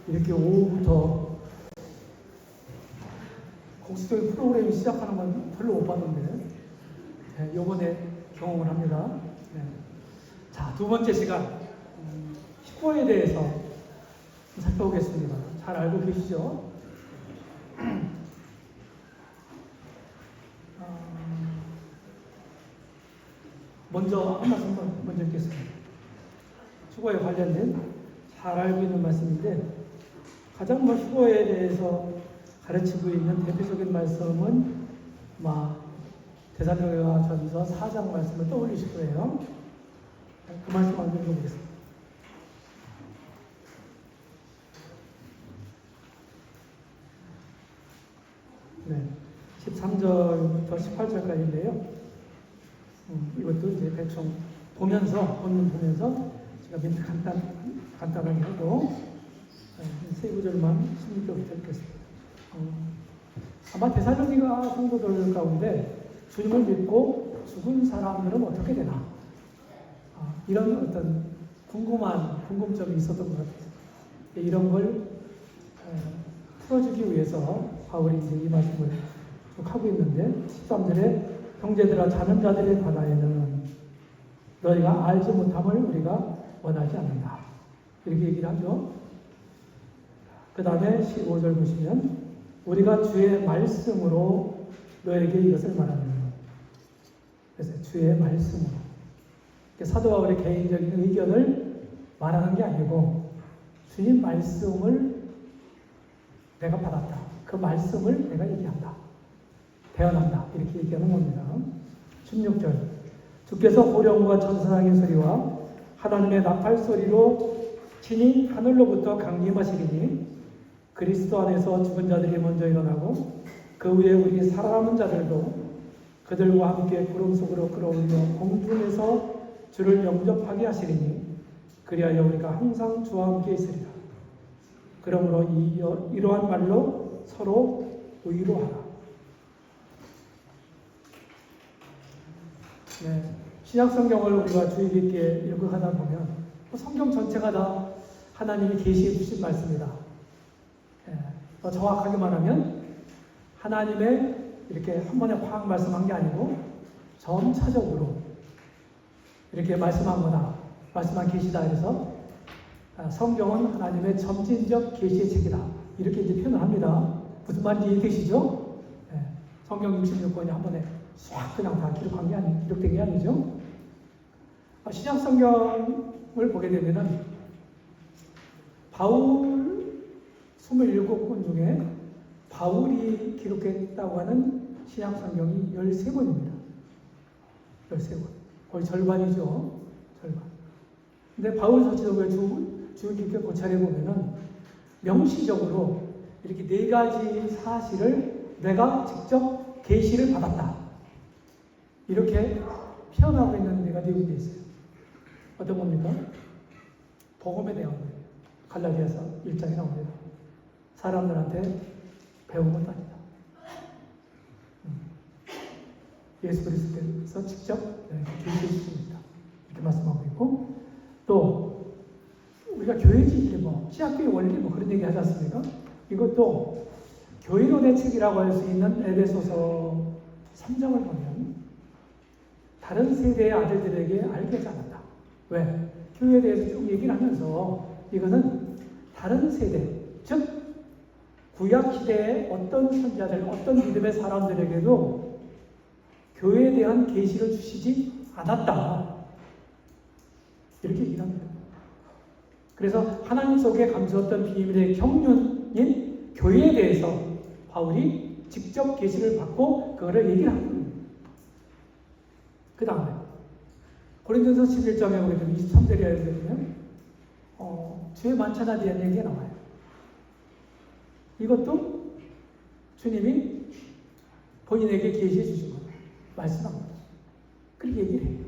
이렇게 오후부터 공식적인 프로그램이 시작하는 건 별로 못 봤는데, 네, 요번에 경험을 합니다. 네. 자, 두 번째 시간, 희고에 대해서 살펴보겠습니다. 잘 알고 계시죠? 먼저 한 말씀 먼저 읽겠습니다. 휴거에 관련된 잘 알고 있는 말씀인데, 가장 휴거에 대해서 가르치고 있는 대표적인 말씀은 데살로니가전서 4장 말씀을 떠올리실 거예요. 그 말씀 한번 읽어보겠습니다. 네, 13절부터 18절까지인데요. 이것도 이제 대충 보면서 제가 밑에 간단하게 하고 세 구절만 16절부터 읽겠습니다. 아마 데살로니가 성도들 가운데 주님을 믿고 죽은 사람들은 어떻게 되나, 이런 어떤 궁금점이 있었던 것 같아요. 이런 걸 풀어주기 위해서 바울이 이제 이 말씀을 쭉 하고 있는데, 13절에 형제들아, 자는 자들에 관하여는 너희가 알지 못함을 우리가 원하지 않는다, 이렇게 얘기를 하죠. 그 다음에 15절 보시면 우리가 주의 말씀으로 너에게 이것을 말하는, 그래서 주의 말씀으로, 사도 바울의 개인적인 의견을 말하는 게 아니고 주님 말씀을 내가 받았다, 그 말씀을 내가 얘기한다, 대언한다, 이렇게 얘기하는 겁니다. 16절, 주께서 호령과 천사장의 소리와 하나님의 나팔 소리로 친히 하늘로부터 강림하시리니 그리스도 안에서 죽은 자들이 먼저 일어나고 그 후에 우리 살아남은 자들도 그들과 함께 구름 속으로 끌어올려 공중에서 주를 영접하게 하시리니 그리하여 우리가 항상 주와 함께 있으리라. 그러므로 이러한 말로 서로 위로하라. 네, 신약 성경을 우리가 주의 깊게 읽어가다 보면 성경 전체가 다 하나님이 계시해 주신 말씀이다. 더 정확하게 말하면 하나님의 이렇게 한 번에 확 말씀한 게 아니고 점차적으로 이렇게 말씀한 거다, 말씀한 계시다 해서 성경은 하나님의 점진적 계시의 책이다, 이렇게 이제 표현을 합니다. 무슨 말인지 이해되시죠? 성경 66권이 한 번에 싹 그냥 다 기록된 게 아니죠. 신약 성경을 보게 되면은 바울 27권 중에 바울이 기록했다고 하는 신약 성경이 13권입니다. 13권. 거의 절반이죠. 절반. 근데 바울 서치독을 주의 깊게 고찰해 보면은 명시적으로 이렇게 네 가지 사실을 내가 직접 계시를 받았다, 이렇게 표현하고 있는 데가 내용이 되어 있어요. 어떤 겁니까? 복음에 대한 거예요. 갈라디아서 1장에 나옵니다. 사람들한테 배운 것 아니다. 예수 그리스도께서 직접 계시해 주십니다, 이렇게 말씀하고 있고, 또 우리가 교회지 신학교의 원리 그런 얘기 하지 않습니까? 이것도 교회론의 책이라고 할 수 있는 에베소서 3장을 보면 다른 세대의 아들들에게 알게 하지 않았다. 왜? 교회에 대해서 쭉 얘기를 하면서 이거는 다른 세대, 즉 구약시대의 어떤 선지자들, 어떤 믿음의 사람들에게도 교회에 대한 계시를 주시지 않았다, 이렇게 얘기를 합니다. 그래서 하나님 속에 감추었던 비밀의 경륜인 교회에 대해서 바울이 직접 계시를 받고 그거를 얘기를 하는 겁니다. 그 다음에 고린도서 11장에 보게 되면 23절에 보면 주의 만찬에 대한 얘기가 나와요. 이것도 주님이 본인에게 계시해 주신 겁니다. 말씀합니다. 그렇게 얘기를 해요.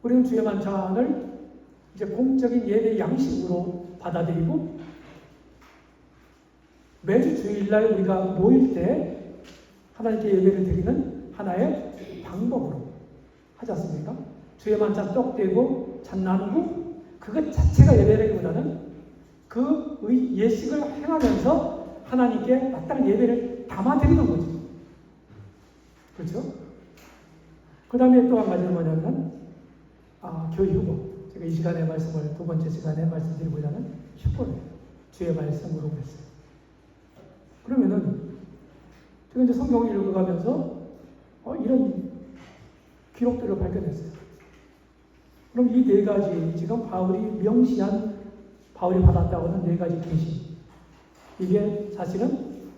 우리는 주의 만찬을 이제 공적인 예배 양식으로 받아들이고 매주 주일날 우리가 모일 때 하나님께 예배를 드리는 하나의 방법으로 하지 않습니까? 주의 만찬 떡 떼고 잔 나누고 그것 자체가 예배라기보다는 그 예식을 행하면서 하나님께 마땅한 예배를 담아드리는 거죠. 그렇죠? 그 다음에 또 한 가지는 뭐냐면 교회 휴거. 제가 이 시간에 말씀을 두 번째 시간에 말씀드리고자 하는 휴거를 주의 말씀으로 그랬어요. 그러면은 제가 이제 성경을 읽어가면서 이런 기록들을 발견했어요. 그럼 이 네 가지 지금 바울이 받았다고 하는 네 가지 계시, 이게 사실은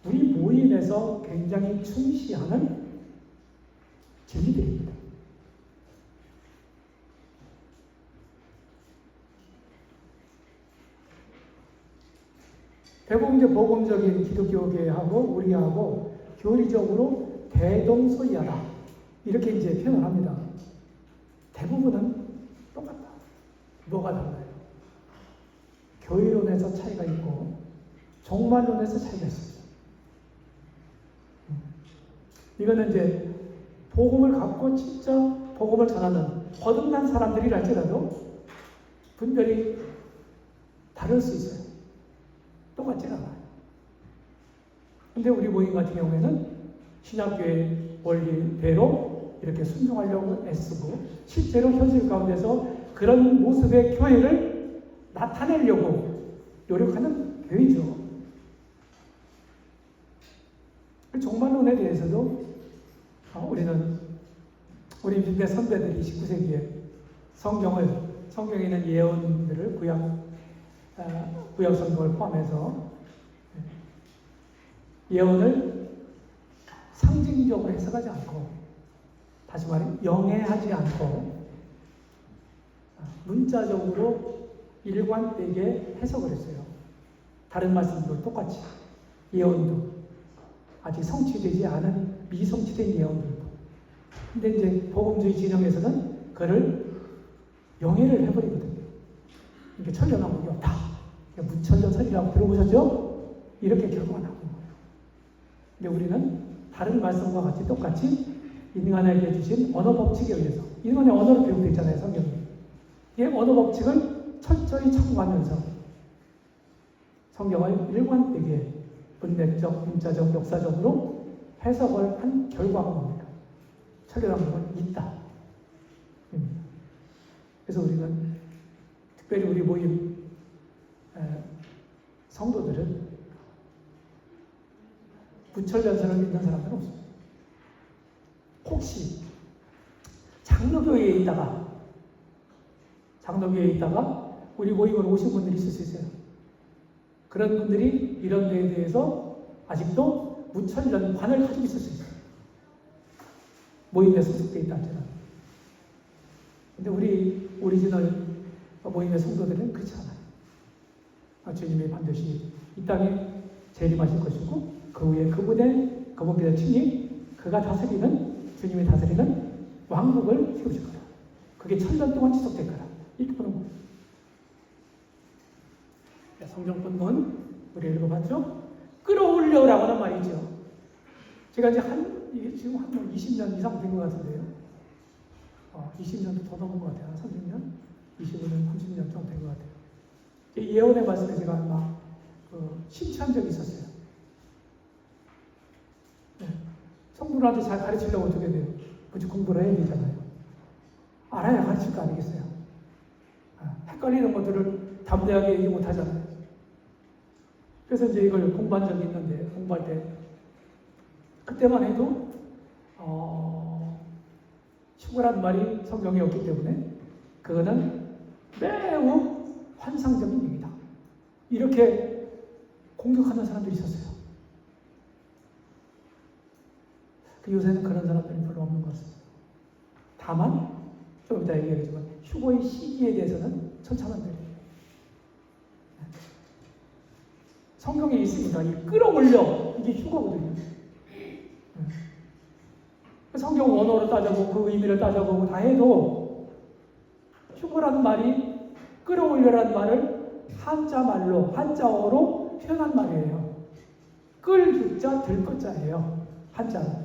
우리 모임에서 굉장히 충시하는 진리들입니다. 대부분 이제 복음적인 기독교계하고 우리하고 교리적으로 대동소이하다 이렇게 이제 표현을 합니다. 대부분은 똑같다. 뭐가 달라요? 교리론에서 차이가 있고 종말론에서 차이가 있습니다. 이거는 이제 복음을 갖고 진짜 복음을 전하는 거듭난 사람들이랄지라도 분별이 다를 수 있어요. 똑같지 않아요. 근데 우리 모임 같은 경우에는 신약교회 원리대로 이렇게 순종하려고 애쓰고 실제로 현실 가운데서 그런 모습의 교회를 나타내려고 노력하는 교회죠. 종말론에 대해서도 우리 민대 선배들이 19세기에 성경에 있는 예언들을 구약 성경을 포함해서 예언을 상징적으로 해석하지 않고, 다시 말해 영해하지 않고 문자적으로 일관되게 해석을 했어요. 다른 말씀도 똑같이 예언도 아직 성취되지 않은 미성취된 예언들도. 근데 이제 복음주의 진영에서는 그를 영해를 해버리거든요. 이게 천년왕국이 없다. 무천년설이라고 들어보셨죠? 이렇게 결과가 나오는 거예요. 근데 우리는 다른 말씀과 같이 똑같이 인간에게 주신 언어 법칙에 의해서, 인간의 언어로 기록되어 있잖아요, 성경이. 이 언어 법칙을 철저히 참고하면서 성경을 일관되게 문맥적, 문자적, 역사적으로 해석을 한 결과가 뭡니까? 천년왕국은 있다. 그래서 우리는 특별히 우리 모임 성도들은 부철연설을 믿는 사람들은 없습니다. 혹시 장로교회에 있다가 우리 모임으로 오신 분들이 있을 수 있어요. 그런 분들이 이런 데에 대해서 아직도 무천년관을 가지고 있을 수 있어요. 모임에 소속되어 있다 할지라도. 근데 우리 오리지널 모임의 성도들은 그렇지 않아요. 주님이 반드시 이 땅에 재림하실 것이고, 그 후에 그분의 친히 그가 주님이 다스리는 왕국을 세우실 거다. 그게 천년 동안 지속될 거다. 이렇게 보는 거예요. 성경본문 우리 읽어봤죠? 끌어올려라고 하는 말이죠. 제가 이제 이게 지금 한 20년 이상 된 것 같은데요. 20년도 더 넘은 것 같아요. 30년? 25년, 30년 정도 된 것 같아요. 예언의 말씀에 제가 막 심취한 적이 있었어요. 네. 성도들한테 잘 가르치려고 어떻게 돼요? 무지 공부를 해야 되잖아요. 알아야 가르칠 거 아니겠어요? 헷갈리는 것들을 담대하게 얘기 못 하잖아요. 그래서 이제 이걸 공부한 적이 있는데, 공부할 때 그때만 해도 휴거란 말이 성경에 없기 때문에 그거는 매우 환상적인 얘기다. 이렇게 공격하는 사람들이 있었어요. 요새는 그런 사람들이 별로 없는 것 같습니다. 다만 좀 이따 얘기하겠지만 휴거의 시기에 대해서는 천차만별이에요. 성경에 있습니다. 이 끌어올려, 이게 휴거거든요. 성경 원어로 따져보고 그 의미를 따져보고 다 해도 휴거라는 말이 끌어올려라는 말을 한자어로 표현한 말이에요. 끌 유자 들 거자예요. 한자로.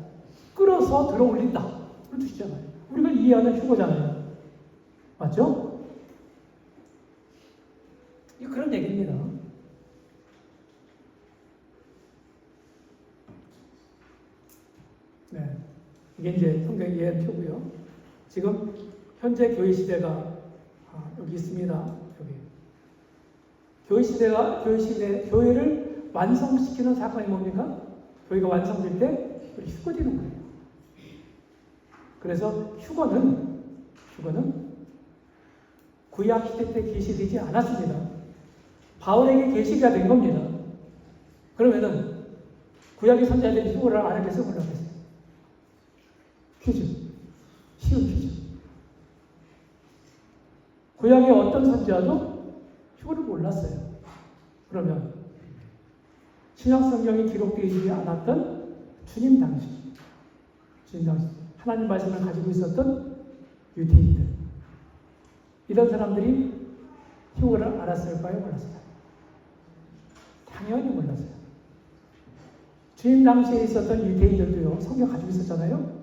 끌어서 들어올린다. 그런 뜻이잖아요. 우리가 이해하는 휴거잖아요. 맞죠? 이 그런 얘기입니다. 네, 이게 이제 성경 예언표고요. 지금 현재 교회 시대가 여기 있습니다. 여기 교회를 완성시키는 사건이 뭡니까? 교회가 완성될 때 우리 휴거되는 거예요. 그래서 휴거는 구약 시대 때 계시되지 않았습니다. 바울에게 계시가 된 겁니다. 그러면은 구약의 선지자들이 휴거를 안 하겠어요? 몰라겠어요? 퀴즈. 쉬운 퀴즈. 구약의 어떤 선지자도 휴거를 몰랐어요. 그러면 신약 성경이 기록되지 않았던 주님 당시 하나님 말씀을 가지고 있었던 유대인들, 이런 사람들이 휴거를 알았을까요? 몰랐을까요? 당연히 몰랐어요. 주님 당시에 있었던 유대인들도요, 성경 가지고 있었잖아요.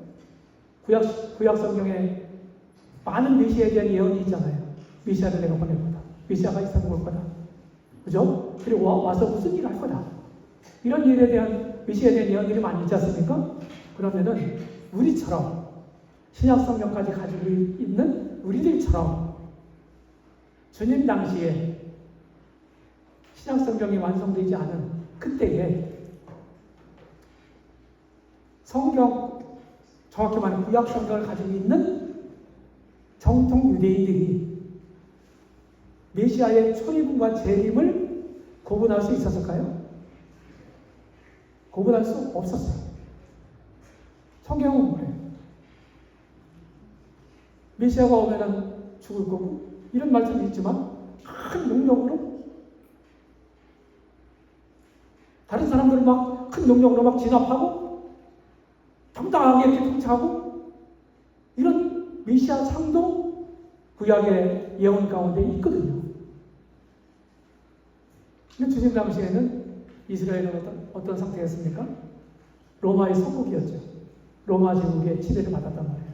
구약 성경에 많은 메시아에 대한 예언이 있잖아요. 메시아를 내가 보낼 거다. 메시아가 이 땅에 올 거다. 그죠? 그리고 와서 무슨 일을 할 거다. 이런 일에 대한 메시아에 대한 예언들이 많이 있지 않습니까? 그러면은 우리처럼 신약 성경까지 가지고 있는 우리들처럼 주님 당시에 신약 성경이 완성되지 않은 그때에 성경, 정확히 말하면 구약 성경을 가지고 있는 정통 유대인들이 메시아의 초림과 재림을 구분할 수 있었을까요? 구분할 수 없었어요. 성경은 그래요. 메시아가 오면은 죽을 거고, 이런 말씀이 있지만 큰 능력으로 다른 사람들은 막 큰 능력으로 막 진압하고 당당하게 이렇게 통치하고, 이런 메시아 상도 구약의 예언 가운데 있거든요. 근데 주님 당시에는 이스라엘은 어떤 상태였습니까? 로마의 성국이었죠. 로마 제국의 지배를 받았단 말이에요.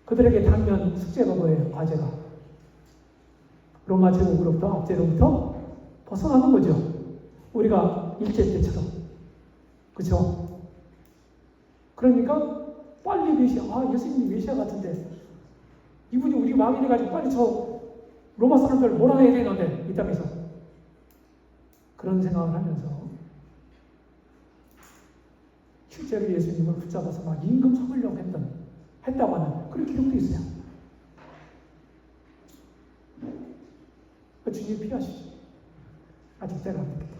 그들에게 당면 숙제가 뭐예요? 과제가. 로마 제국으로부터, 압제로부터 벗어나는 거죠. 우리가 일제 때처럼. 그렇죠? 그러니까 빨리 메시아, 예수님이 메시아 같은데 이분이 우리 왕이 돼가지고 빨리 저 로마 사람들을 몰아내야 되는데 이 땅에서. 그런 생각을 하면서 실제로 예수님을 붙잡아서 막 임금 삼으려고 했다고 하는 그런 기록도 있어요. 주님 필요하시죠? 아직 때가 안 됐겠다.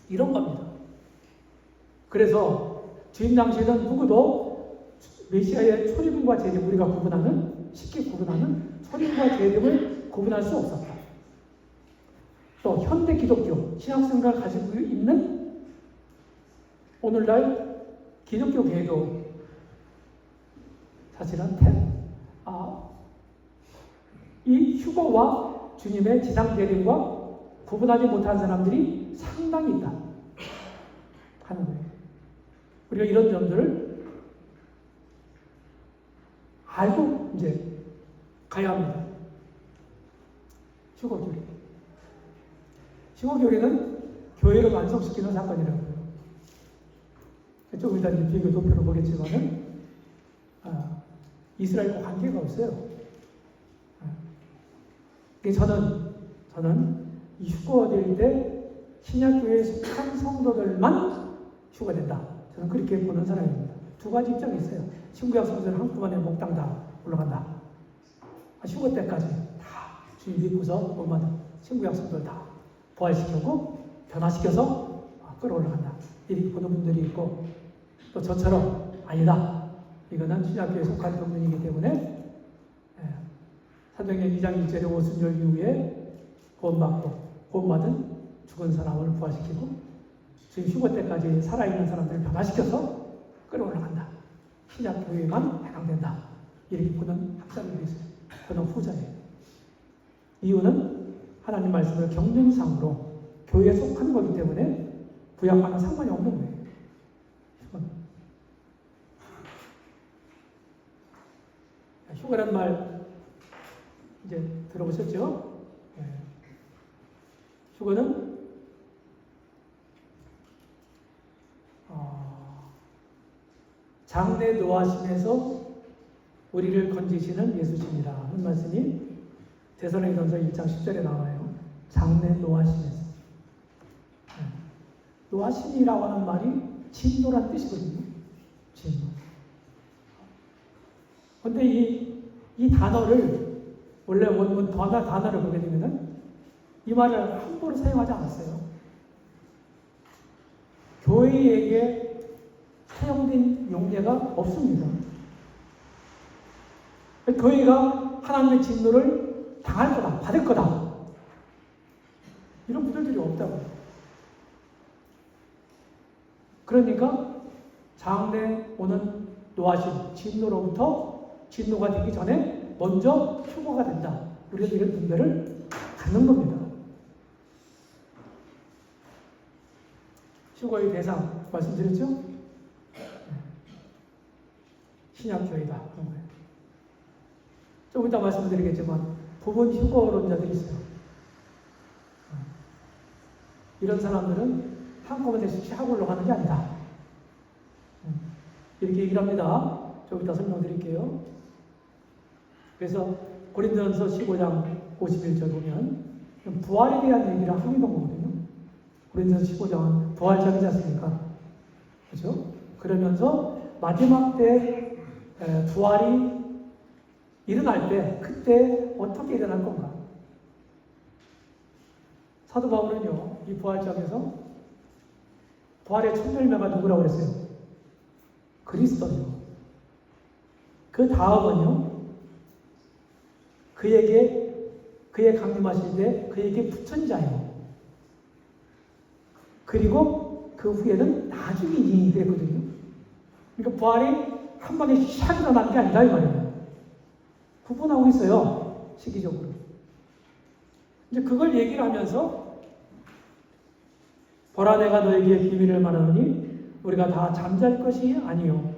이런 겁니다. 그래서 주님 당시에는 누구도 메시아의 초림과 재림, 우리가 쉽게 구분하는 초림과 재림을 구분할 수 없었다. 또 현대 기독교, 신학생활을 가지고 있는 오늘날 기독교계에도 사실은 이 휴거와 주님의 지상 재림과 구분하지 못한 사람들이 상당히 있다 하는 거예요. 우리가 이런 점들을 알고 이제 가야 합니다. 휴거교리. 휴거교리는 교회를 완성시키는 사건이라고요. 좀 이따 비교 도표를 보겠지만은 이스라엘과 관계가 없어요. 저는 이 휴거될 때 신약교회에 속한 성도들만 휴거된다. 저는 그렇게 보는 사람입니다. 두 가지 입장이 있어요. 신구약 성도들 한꺼번에 몽땅 다 올라간다. 휴거 때까지 다 주님 믿고서 뭐만 신구약 성도들 다 부활시키고 변화시켜서 끌어올라간다. 이렇게 보는 분들이 있고, 또 저처럼 아니다. 이거는 신약교회에 속한 경륜이기 때문에 사도행전 2장 1절에 오순절 이후에 구원받은 죽은 사람을 부활시키고 지금 휴거 때까지 살아있는 사람들을 변화시켜서 끌어올라간다. 신약교회만 해당된다. 이렇게 보는 학자들이 있어요. 저는 후자예요. 이유는 하나님 말씀을 경륜상으로 교회에 속한 거기 때문에 구약과는 상관이 없는 거예요. 휴거란 말 이제 들어보셨죠? 예. 휴거는 장래 노하심에서 우리를 건지시는 예수십니다 하는 말씀이 데살로니가전서 1장 10절에 나와요. 장래 노하심에서. 노하심이라고 하는 말이 진노란 뜻이거든요. 진노. 근데 이 단어를 원래 원문 단어를 보게 되면은 이 말을 함부로 사용하지 않았어요. 교회에게 사용된 용례가 없습니다. 교회가 하나님의 진노를 당할 거다, 받을 거다. 이런 분들이 없다고요. 그러니까 장래 오는 노하심, 진노로부터 진노가 되기 전에 먼저 휴거가 된다. 우리가 이런 분별을 갖는 겁니다. 휴거의 대상 말씀드렸죠? 신약교회다. 그런 거예요. 좀 이따 말씀드리겠지만 부분 휴거론자들이 있어요. 이런 사람들은 한꺼번에 시작으로 가는 게 아니다. 이렇게 얘기를 합니다. 좀 이따 설명드릴게요. 그래서 고린도전서 15장 51절 보면 부활에 대한 얘기를 하고 있는 거거든요. 고린도전서 15장은 부활장이지 않습니까? 그렇죠? 그러면서 마지막 때 부활이 일어날 때 그때 어떻게 일어날 건가? 사도 바울은요, 이 부활장에서 부활의 첫 열매가 누구라고 그랬어요? 그리스도요. 그 다음은요, 그에 강림하실 때 그에게 붙은 자예요. 그리고 그 후에는 나중에 이 그랬거든요. 그러니까 부활이 한 번에 샥 일어난 게 아니다 이 말이에요. 구분하고 있어요. 시기적으로. 이제 그걸 얘기를 하면서 보라 내가 너에게 비밀을 말하노니 우리가 다 잠잘 것이 아니요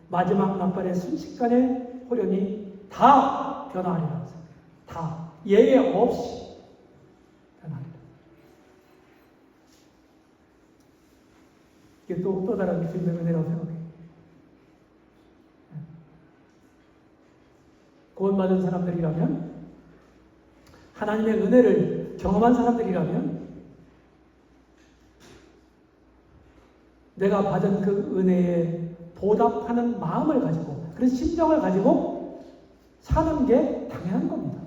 마지막 날발의 순식간에 호련히 다 변화하리라. 다 예외 없이 변화하리라. 이게 또 다른 주님의 은혜라고 생각해요. 구원받은 사람들이라면, 하나님의 은혜를 경험한 사람들이라면 내가 받은 그 은혜에 보답하는 마음을 가지고, 그런 심정을 가지고 사는 게 당연한 겁니다.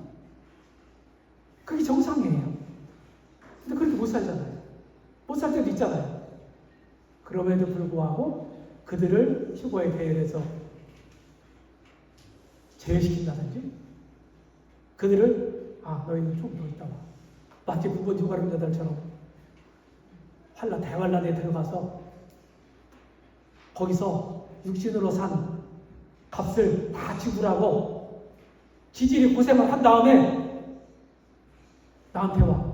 그게 정상이에요. 근데 그렇게 못 살잖아요. 못 살 때도 있잖아요. 그럼에도 불구하고 그들을 휴거의 대열에서 제외시킨다든지, 그들을 너희는 좀 더 있다 와. 마치 9번 휴가림자들처럼 대환란에 들어가서 거기서 육신으로 산 값을 다 지불하고 지질이 고생을 한 다음에 나한테 와.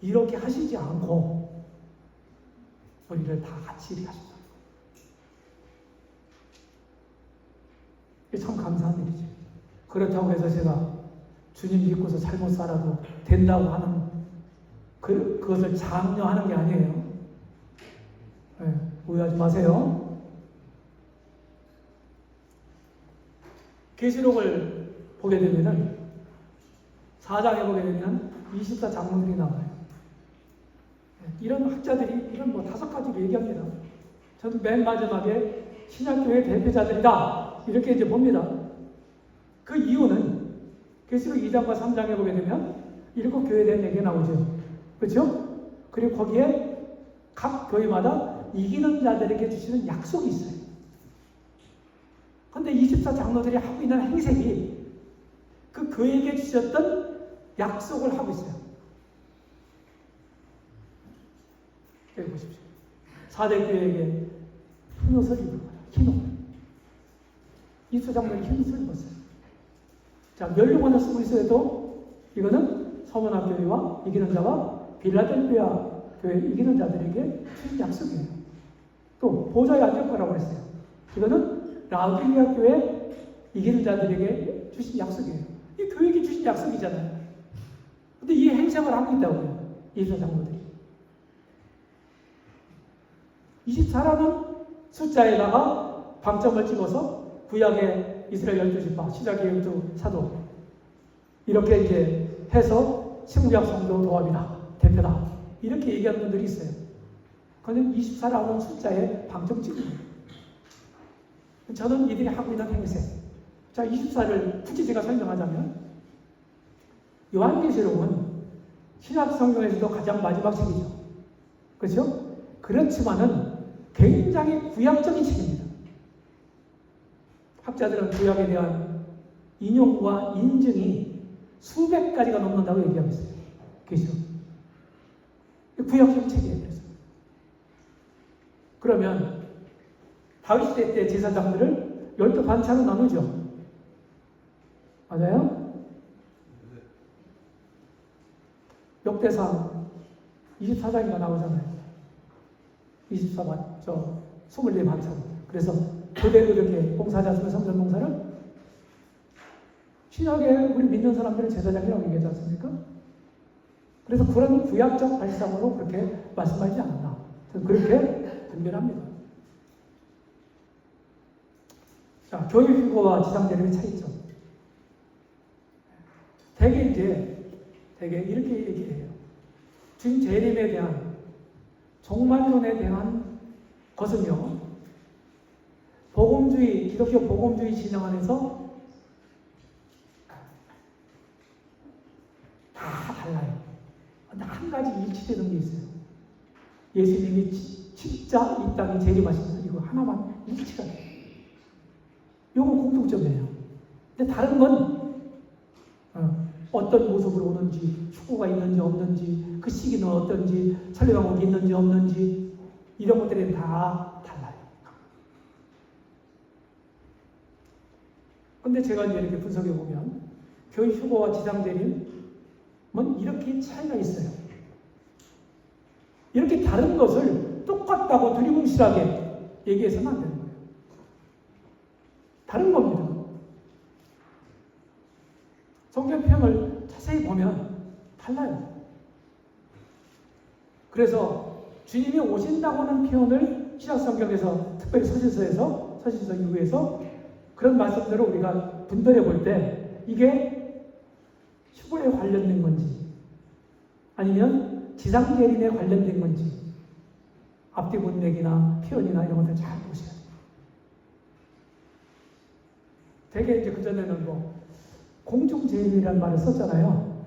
이렇게 하시지 않고 우리를 다 같이 이렇게 하신다. 이게 참 감사한 일이죠. 그렇다고 해서 제가 주님 믿고서 잘못 살아도 된다고 하는 그것을 장려하는 게 아니에요. 네, 오해하지 마세요. 계시록을 보게 되면은 4장에 보게 되면 24장로들이 나와요. 이런 학자들이 이런 5가지를 얘기합니다. 저는 맨 마지막에 신약교회 대표자들이다 이렇게 이제 봅니다. 그 이유는 계시록 2장과 3장에 보게 되면 7교회에 대한 얘기가 나오죠. 그렇죠? 그리고 거기에 각 교회마다 이기는 자들에게 주시는 약속이 있어요. 그런데 24장로들이 하고 있는 행색이 그 교회에게 주셨던 약속을 하고 있어요. 여기 보십시오. 4대 교회에게 흰 옷을 입을 거야. 흰 옷. 24장로들이 흰 옷을 입었어요. 자, 멸류관을 쓰고 있어도 이거는 서문학 교회와 이기는 자와 빌라델피아 교회 이기는 자들에게 주신 약속이에요. 또 보좌에 앉을 거라고 했어요. 이거는 라우디게아 교회 이기는 자들에게 주신 약속이에요. 이 이게 교육이 주신 약속이잖아요. 근데 이 행색을 하고 있다고요. 24장로들이. 24라는 숫자에다가 방점을 찍어서 구약의 이스라엘 12지파, 신약의 12사도 이렇게 이제 해서 신구약 성도 도합이다, 대표다 이렇게 얘기하는 분들이 있어요. 그건 24라는 숫자에 방점 찍는 거예요. 저는 이들이 하고 있는 행색. 자, 24를 굳이 제가 설명하자면 요한계시록은 신약 성경에서도 가장 마지막 책이죠. 그렇죠? 그렇지만은 굉장히 구약적인 책입니다. 학자들은 구약에 대한 인용과 인증이 수백 가지가 넘는다고 얘기하고 있어요. 계시록. 구약적인 책이에요. 그래서. 그러면 다윗 시대 때 제사장들을 12반차로 나누죠. 맞아요? 역대상 24장이가 나오잖아요. 24반, 24반차로. 그래서 그대로 이렇게 봉사하지 않으면 성전 봉사를 신약에 우리 믿는 사람들은 제사장이라고 얘기하지 않습니까? 그래서 그런 구약적 발상으로 그렇게 말씀하지 않았나. 저는 그렇게 분별합니다. 자, 교육 휴거와 지상 재림의 차이점. 대개 이렇게 얘기해요. 주님 재림에 대한 종말론에 대한 것은요, 복음주의, 기독교 복음주의 진영 안에서 다 달라요. 근데 한 가지 일치되는 게 있어요. 예수님이 진짜 이 땅에 재림하신다. 이거 하나만 일치가 돼요. 이건 공통점이에요. 근데 다른 건 어떤 모습으로 오는지, 축구가 있는지 없는지, 그 시기는 어떤지, 설레방법이 있는지 없는지 이런 것들이 다 달라요. 근데 제가 이제 이렇게 분석해 보면 교회 휴거와 지상재림은 이렇게 차이가 있어요. 이렇게 다른 것을 똑같다고 두리뭉실하게 얘기해서는 안 되는 거예요. 다른 겁니다. 성경 표현을 자세히 보면 달라요. 그래서 주님이 오신다고 하는 표현을 신약 성경에서 특별히 서신서 이후에서 그런 말씀들을 우리가 분별해 볼 때 이게 휴거에 관련된 건지 아니면 지상재림에 관련된 건지 앞뒤 문맥이나 표현이나 이런 것들 잘 보셔야 돼요. 되게 이제 그전에는 공중재림이라는 말을 썼잖아요.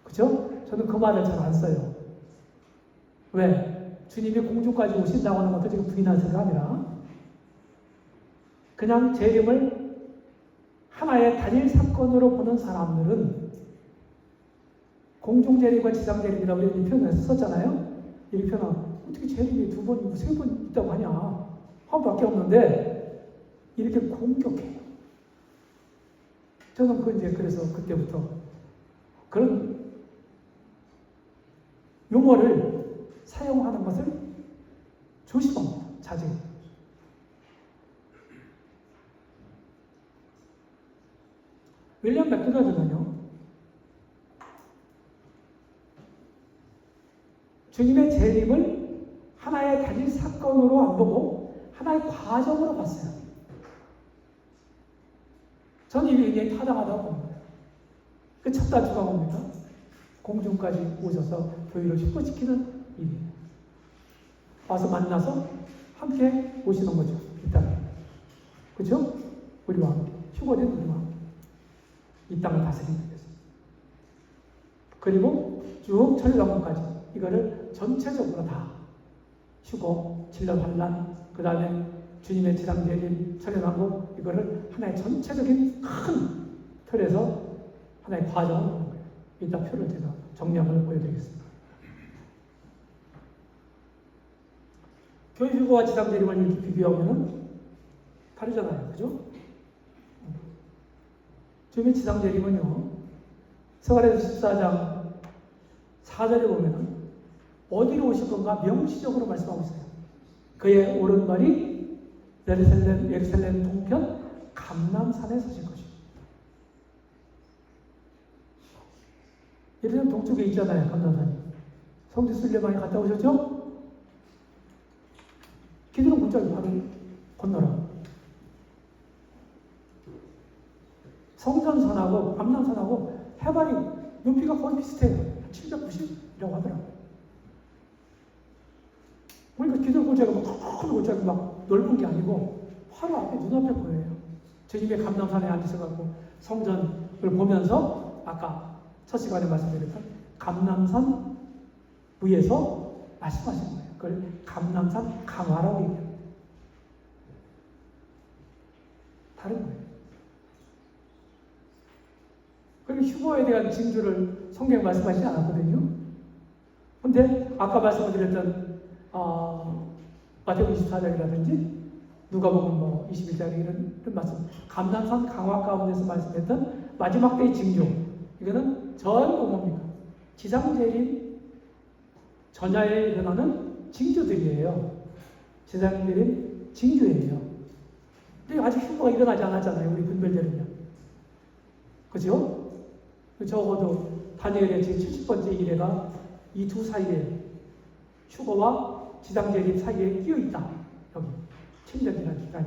그죠? 저는 그 말을 잘 안 써요. 왜? 주님이 공중까지 오신다고 하는 것도 지금 부인하세가 아니라 그냥 재림을 하나의 단일 사건으로 보는 사람들은 공중재림과 지상재림이라고 이렇게 표현을 썼잖아요. 이 표현은 어떻게 재림이 2번, 3번 있다고 하냐. 한 번밖에 없는데 이렇게 공격해요. 저는 그래서 그때부터 그런 용어를 사용하는 것을 조심합니다. 자제히. 윌리엄 맥도날드는요, 주님의 재림을 하나의 단일 사건으로 안 보고 하나의 과정으로 봤어요. 저는 이게 굉장히 타당하다고 봅니다. 그 첫 단추가 뭡니까? 공중까지 오셔서 교회를 휴거시키는 일이에요. 와서 만나서 함께 오시는 거죠. 이 땅에. 그렇죠? 우리와 함께. 휴거된 우리와 함께. 이 땅을 다스리기 위해서. 그리고 쭉 천일왕국까지 이거를 전체적으로 다 휴거, 질러 반란, 그 다음에 주님의 지상재림, 천일왕국 이거를 하나의 전체적인 큰 틀에서 하나의 과정을 하는 거예요. 이따 표를 제가 정리함을 보여드리겠습니다. 교회 휴거와 지상재림을 이렇게 비교하면 다르잖아요. 그죠? 주님의 지상재림은요, 스가랴서 14장 4절에 보면은 어디로 오실 건가 명시적으로 말씀하고 있어요. 그의 오른발이 예루살렘 동편 감람산에 서실 것입니다. 예루살렘 동쪽에 있잖아요, 감람산이. 성지 순례 많이 갔다 오셨죠? 기드론 골짜기 바로 건너라. 성전산하고 감람산하고 해발이 높이가 거의 비슷해요. 790이라고 하더라고요. 그러니까 기드론 골짜기가 큰 골짜기 막 넓은 게 아니고 바로 앞에 눈앞에 보여요. 주님의 감람산에 앉으셔갖고 성전을 보면서 아까 첫 시간에 말씀드렸던 감람산 위에서 말씀하신 거예요. 그걸 감람산 강화라고 얘기해요. 다른 거예요. 그리고 휴거에 대한 징조를 성경에 말씀하시지 않았거든요. 근데 아까 말씀드렸던 마태복음 24장이라든지 누가복음 뭐 21장에 이런 말씀, 감람산 강화 가운데서 말씀했던 마지막 때의 징조, 이거는 전부 뭡니까? 지상재림 전야에 일어나는 징조들이에요. 지상재림 징조예요. 근데 아직 휴거가 일어나지 않았잖아요. 우리 분별되는요. 그죠? 적어도 다니엘의 제70번째 일회가 이 두 사이에 휴거와 지상재림 사이에 끼어 있다. 여기 천년이라는 기간이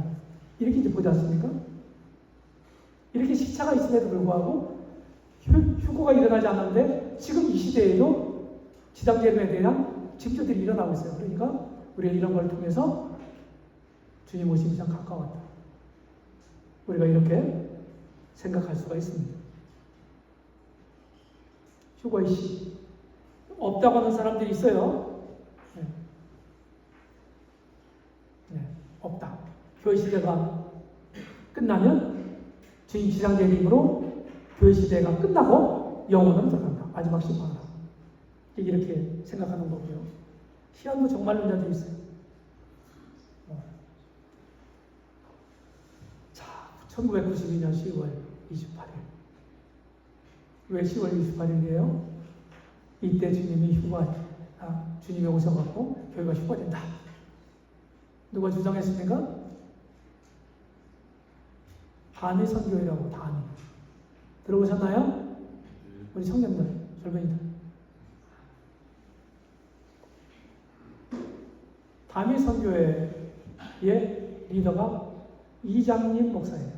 이렇게 이제 보지 않습니까? 이렇게 시차가 있음에도 불구하고 휴거가 일어나지 않았는데 지금 이 시대에도 지상재림에 대한 징조들이 일어나고 있어요. 그러니까 우리가 이런 걸 통해서 주님 오심이 참 가까웠다. 우리가 이렇게 생각할 수가 있습니다. 휴거의 시 없다고 하는 사람들이 있어요. 네. 네, 없다. 교회 시대가 끝나면 주님 지상재림으로 교회 시대가 끝나고 영혼은 들어간다. 마지막 심판이다. 이렇게 생각하는 거고요. 시한도 정말론자들이 있어요. 자, 1992년 10월 28일. 왜 10월 28일이에요? 이때 주님이 주님이 오셔갖고 교회가 휴거된다. 누가 주장했습니까? 단위 선교회라고, 단위. 들어보셨나요? 우리 청년들, 젊은이들. 단위 선교회의 리더가 이장님 목사예요.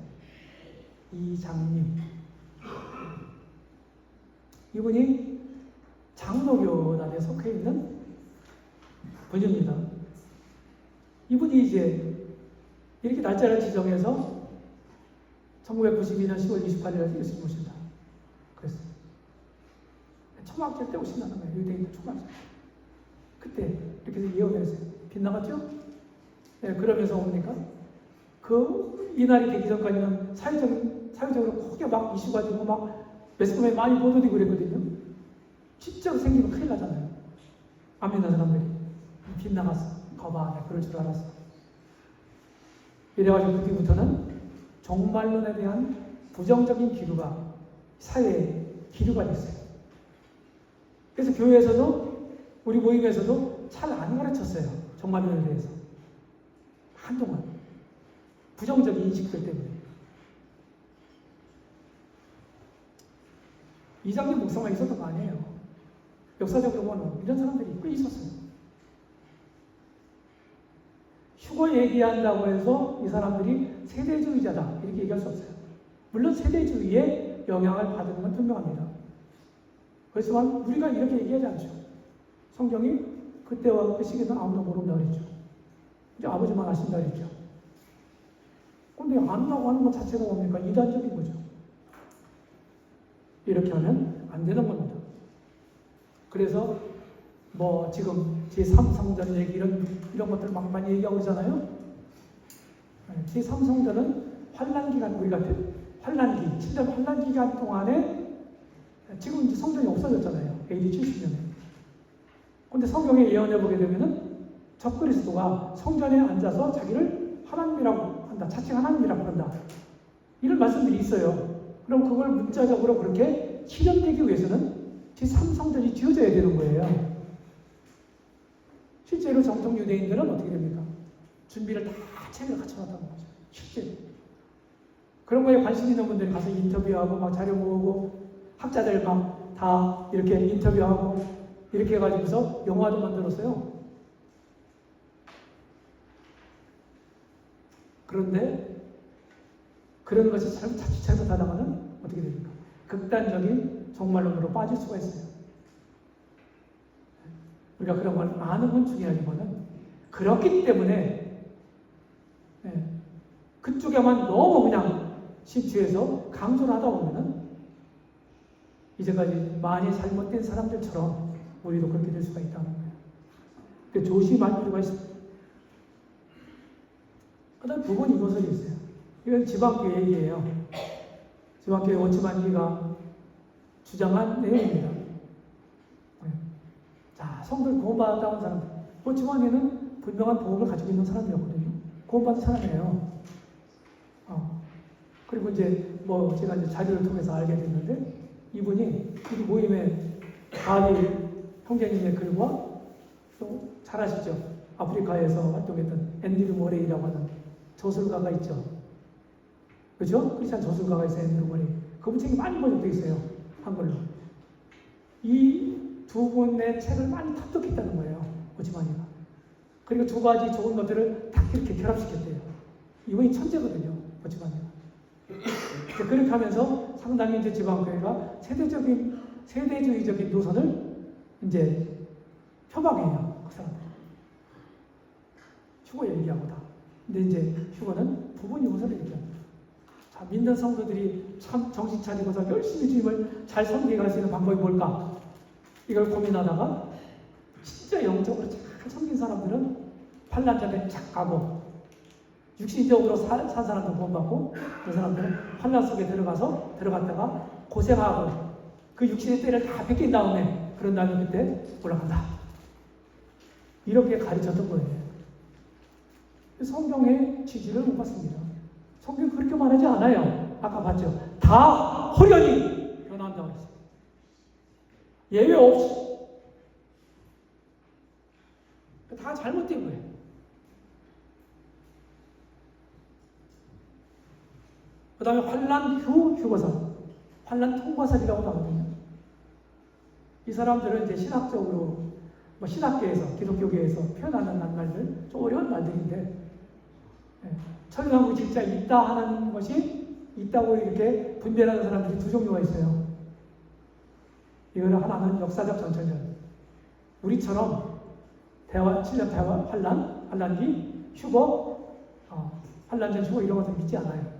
이장님. 이분이 장로교단에 속해 있는 분입니다. 이분이 이제 이렇게 날짜를 지정해서 1992년 10월 28일에 예수님 오신다. 그랬어요. 초막절 때 오신다는 거예요. 유대인들 초막절. 그때 이렇게 해서 예언을 했어요. 빗나갔죠? 네, 그러면서 뭡니까? 이날이 되기 전까지는 사회적으로 크게 막 이슈가 되고 막 매스컴에 많이 보도되고 그랬거든요. 진짜로 생기면 큰일 나잖아요. 안 믿는 사람들이. 빗나갔어. 거봐, 내가 그럴 줄 알았어. 이래가지고 그 뒤부터는 종말론에 대한 부정적인 기류가 사회에 기류가 됐어요. 그래서 교회에서도 우리 모임에서도 잘 안 가르쳤어요. 종말론에 대해서. 한동안. 부정적인 인식들 때문에. 이장님 목사만 있었던 거 아니에요. 역사적으로 보면 이런 사람들이 꽤 있었어요. 휴거 얘기한다고 해서 이 사람들이 세대주의자다 이렇게 얘기할 수 없어요. 물론 세대주의에 영향을 받은 건 분명합니다. 그렇지만 우리가 이렇게 얘기하지 않죠. 성경이 그때와 그 시기는 아무도 모른다 그랬죠. 이제 아버지만 아신다 그랬죠. 근데 안다고 하는 것 자체가 뭡니까? 이단적인 거죠. 이렇게 하면 안 되는 겁니다. 그래서 뭐 지금 제3성전 얘기 이런 것들 막 많이 얘기하고 있잖아요. 제3성전은 환란기간, 우리 같은 환란기, 친절 환란기간 동안에 지금 이제 성전이 없어졌잖아요. AD 70년에. 근데 성경에 예언해보게 되면은 적그리스도가 성전에 앉아서 자기를 하나님이라고 한다. 자칭 하나님이라고 한다. 이런 말씀들이 있어요. 그럼 그걸 문자적으로 그렇게 실현되기 위해서는 제3성전이 지어져야 되는 거예요. 실제로 정통 유대인들은 어떻게 됩니까? 준비를 다 체계를 갖춰놨다는 거죠. 실제로. 그런 거에 관심 있는 분들이 가서 인터뷰하고 막 자료 모으고 학자들 막 다 이렇게 인터뷰하고 이렇게 해가지고서 영화도 만들었어요. 그런데 그런 것이 자칫 잘못하다가는 어떻게 됩니까? 극단적인 종말론으로 빠질 수가 있어요. 우리가 그런 걸 아는 건 중요하지만은 그렇기 때문에 그쪽에만 너무 그냥 심취해서 강조를 하다 보면은 이제까지 많이 잘못된 사람들처럼 우리도 그렇게 될 수가 있다는 거예요. 그러니까 조심할 필요가 있습니다. 그 다음 두 번 이것을 있어요. 이건 지방교회 얘기예요. 지방교회 워치만기가 주장한 내용입니다. 자, 성도를 구원받았다는 사람. 워치만기는 분명한 복음을 가지고 있는 사람이었거든요. 구원받은 사람이에요. 그리고 이제 제가 이제 자료를 통해서 알게 됐는데 이분이 우리 모임의 가리 형제님의 글과 또 잘 아시죠? 아프리카에서 활동했던 앤드류 모레이라고 하는 저술가가 있죠. 그죠? 크리스찬 저술가가 있어요. 앤드류 모레이. 그분 책이 많이 번역되어 있어요. 한글로. 이 두 분의 책을 많이 탑독했다는 거예요. 오지만이가. 그리고 두 가지 좋은 것들을 딱 이렇게 결합시켰대요. 이분이 천재거든요. 오지만이가. 그렇게 하면서 상당히 이제 지방교회가 세대주의적인 노선을 이제 표방해요. 그 사람들. 휴거 얘기하고 다. 근데 이제 휴거는 부분 요소를 얘기합니다. 자, 믿는 성도들이 참 정신 차리고서 열심히 주님을 잘 섬기게 할 수 있는 방법이 뭘까? 이걸 고민하다가 진짜 영적으로 잘 섬긴 사람들은 환난전에 착 가고 육신적으로 산 사람도 구원받고 그 사람들은 환난 속에 들어갔다가 고생하고 그 육신의 때를 다 뺏긴 다음에 그런 다음에 그때 올라간다. 이렇게 가르쳤던 거예요. 성경의 지지를 못 받습니다. 성경이 그렇게 말하지 않아요. 아까 봤죠? 다 호련히 변화한다고 했어요. 예외 없이. 다 잘못된 거예요. 그 다음에 환난 후 휴거설, 환난 통과설이라고 하거든요. 이 사람들은 이제 신학적으로, 신학계에서, 기독교계에서 표현하는 말들, 좀 어려운 말들인데, 천국이 진짜 있다 하는 것이 있다고 이렇게 분별하는 사람들이 두 종류가 있어요. 이거를 하나는 역사적 전천전. 우리처럼 7년 대화, 환난기, 휴거, 환난전 휴거 이런 것을 믿지 않아요.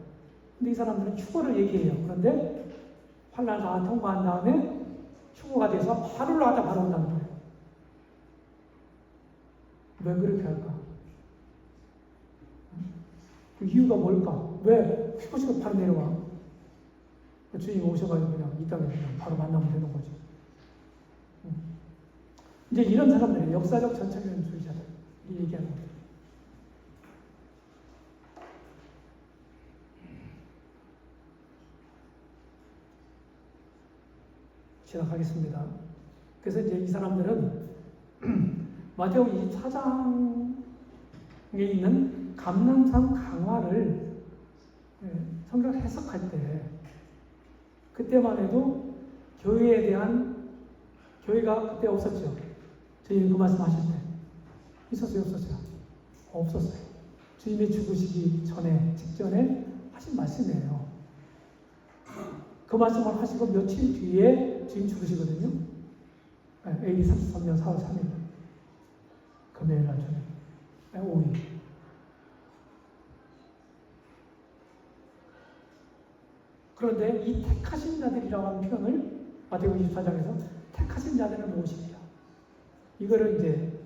근데 이 사람들은 휴거를 얘기해요. 그런데 환난을 다 통과한 다음에 휴거가 돼서 바로 올라갔다 바로 온다는 거예요. 왜 그렇게 할까? 그 이유가 뭘까? 왜 휴거시가 바로 내려와? 주님이 오셔가지고 그냥 이 땅에 그냥 바로 만나면 되는 거지. 이제 이런 사람들이 역사적 전천전주의자들 이 얘기하는 거예요. 시작하겠습니다. 그래서 이제 이 사람들은 마태복음 24장에 있는 감람산 강화를 성경 해석할 때 그때만 해도 교회에 대한 교회가 그때 없었죠. 주님 그 말씀하실 때 있었어요, 없었어요? 없었어요. 주님이 죽으시기 전에 직전에 하신 말씀이에요. 그 말씀을 하시고 며칠 뒤에 주님 죽으시거든요. AD 33년 4월 3일 금요일 날 저녁 5일. 그런데 이 택하신 자들이라고 하는 표현을 마태복음 24장에서 택하신 자들은 무엇이냐? 이거를 이제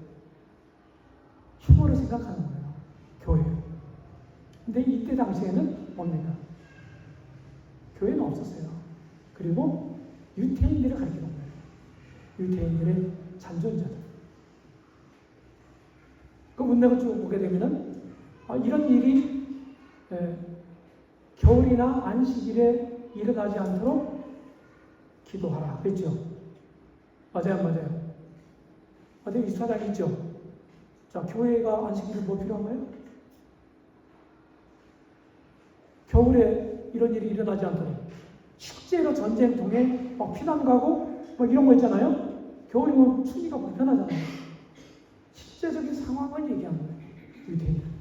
휴거로 생각하는 거예요. 교회. 근데 이때 당시에는 뭡니까? 교회는 없었어요. 그리고 유태인들을 가리키는 거예요. 유태인들의 잔존자들. 그 문맥을 쭉 보게 되면은 이런 일이 겨울이나 안식일에 일어나지 않도록 기도하라. 그랬죠? 맞아요, 맞아요. 마태복음 24장 있죠? 자, 교회가 안식일에 뭐 필요한가요? 겨울에 이런 일이 일어나지 않도록 실제로 전쟁통에 막 피난 가고 뭐 이런 거 있잖아요. 겨울이면 추위가 불편하잖아요. 실제적인 상황을 얘기하는 거예요. 유대인들.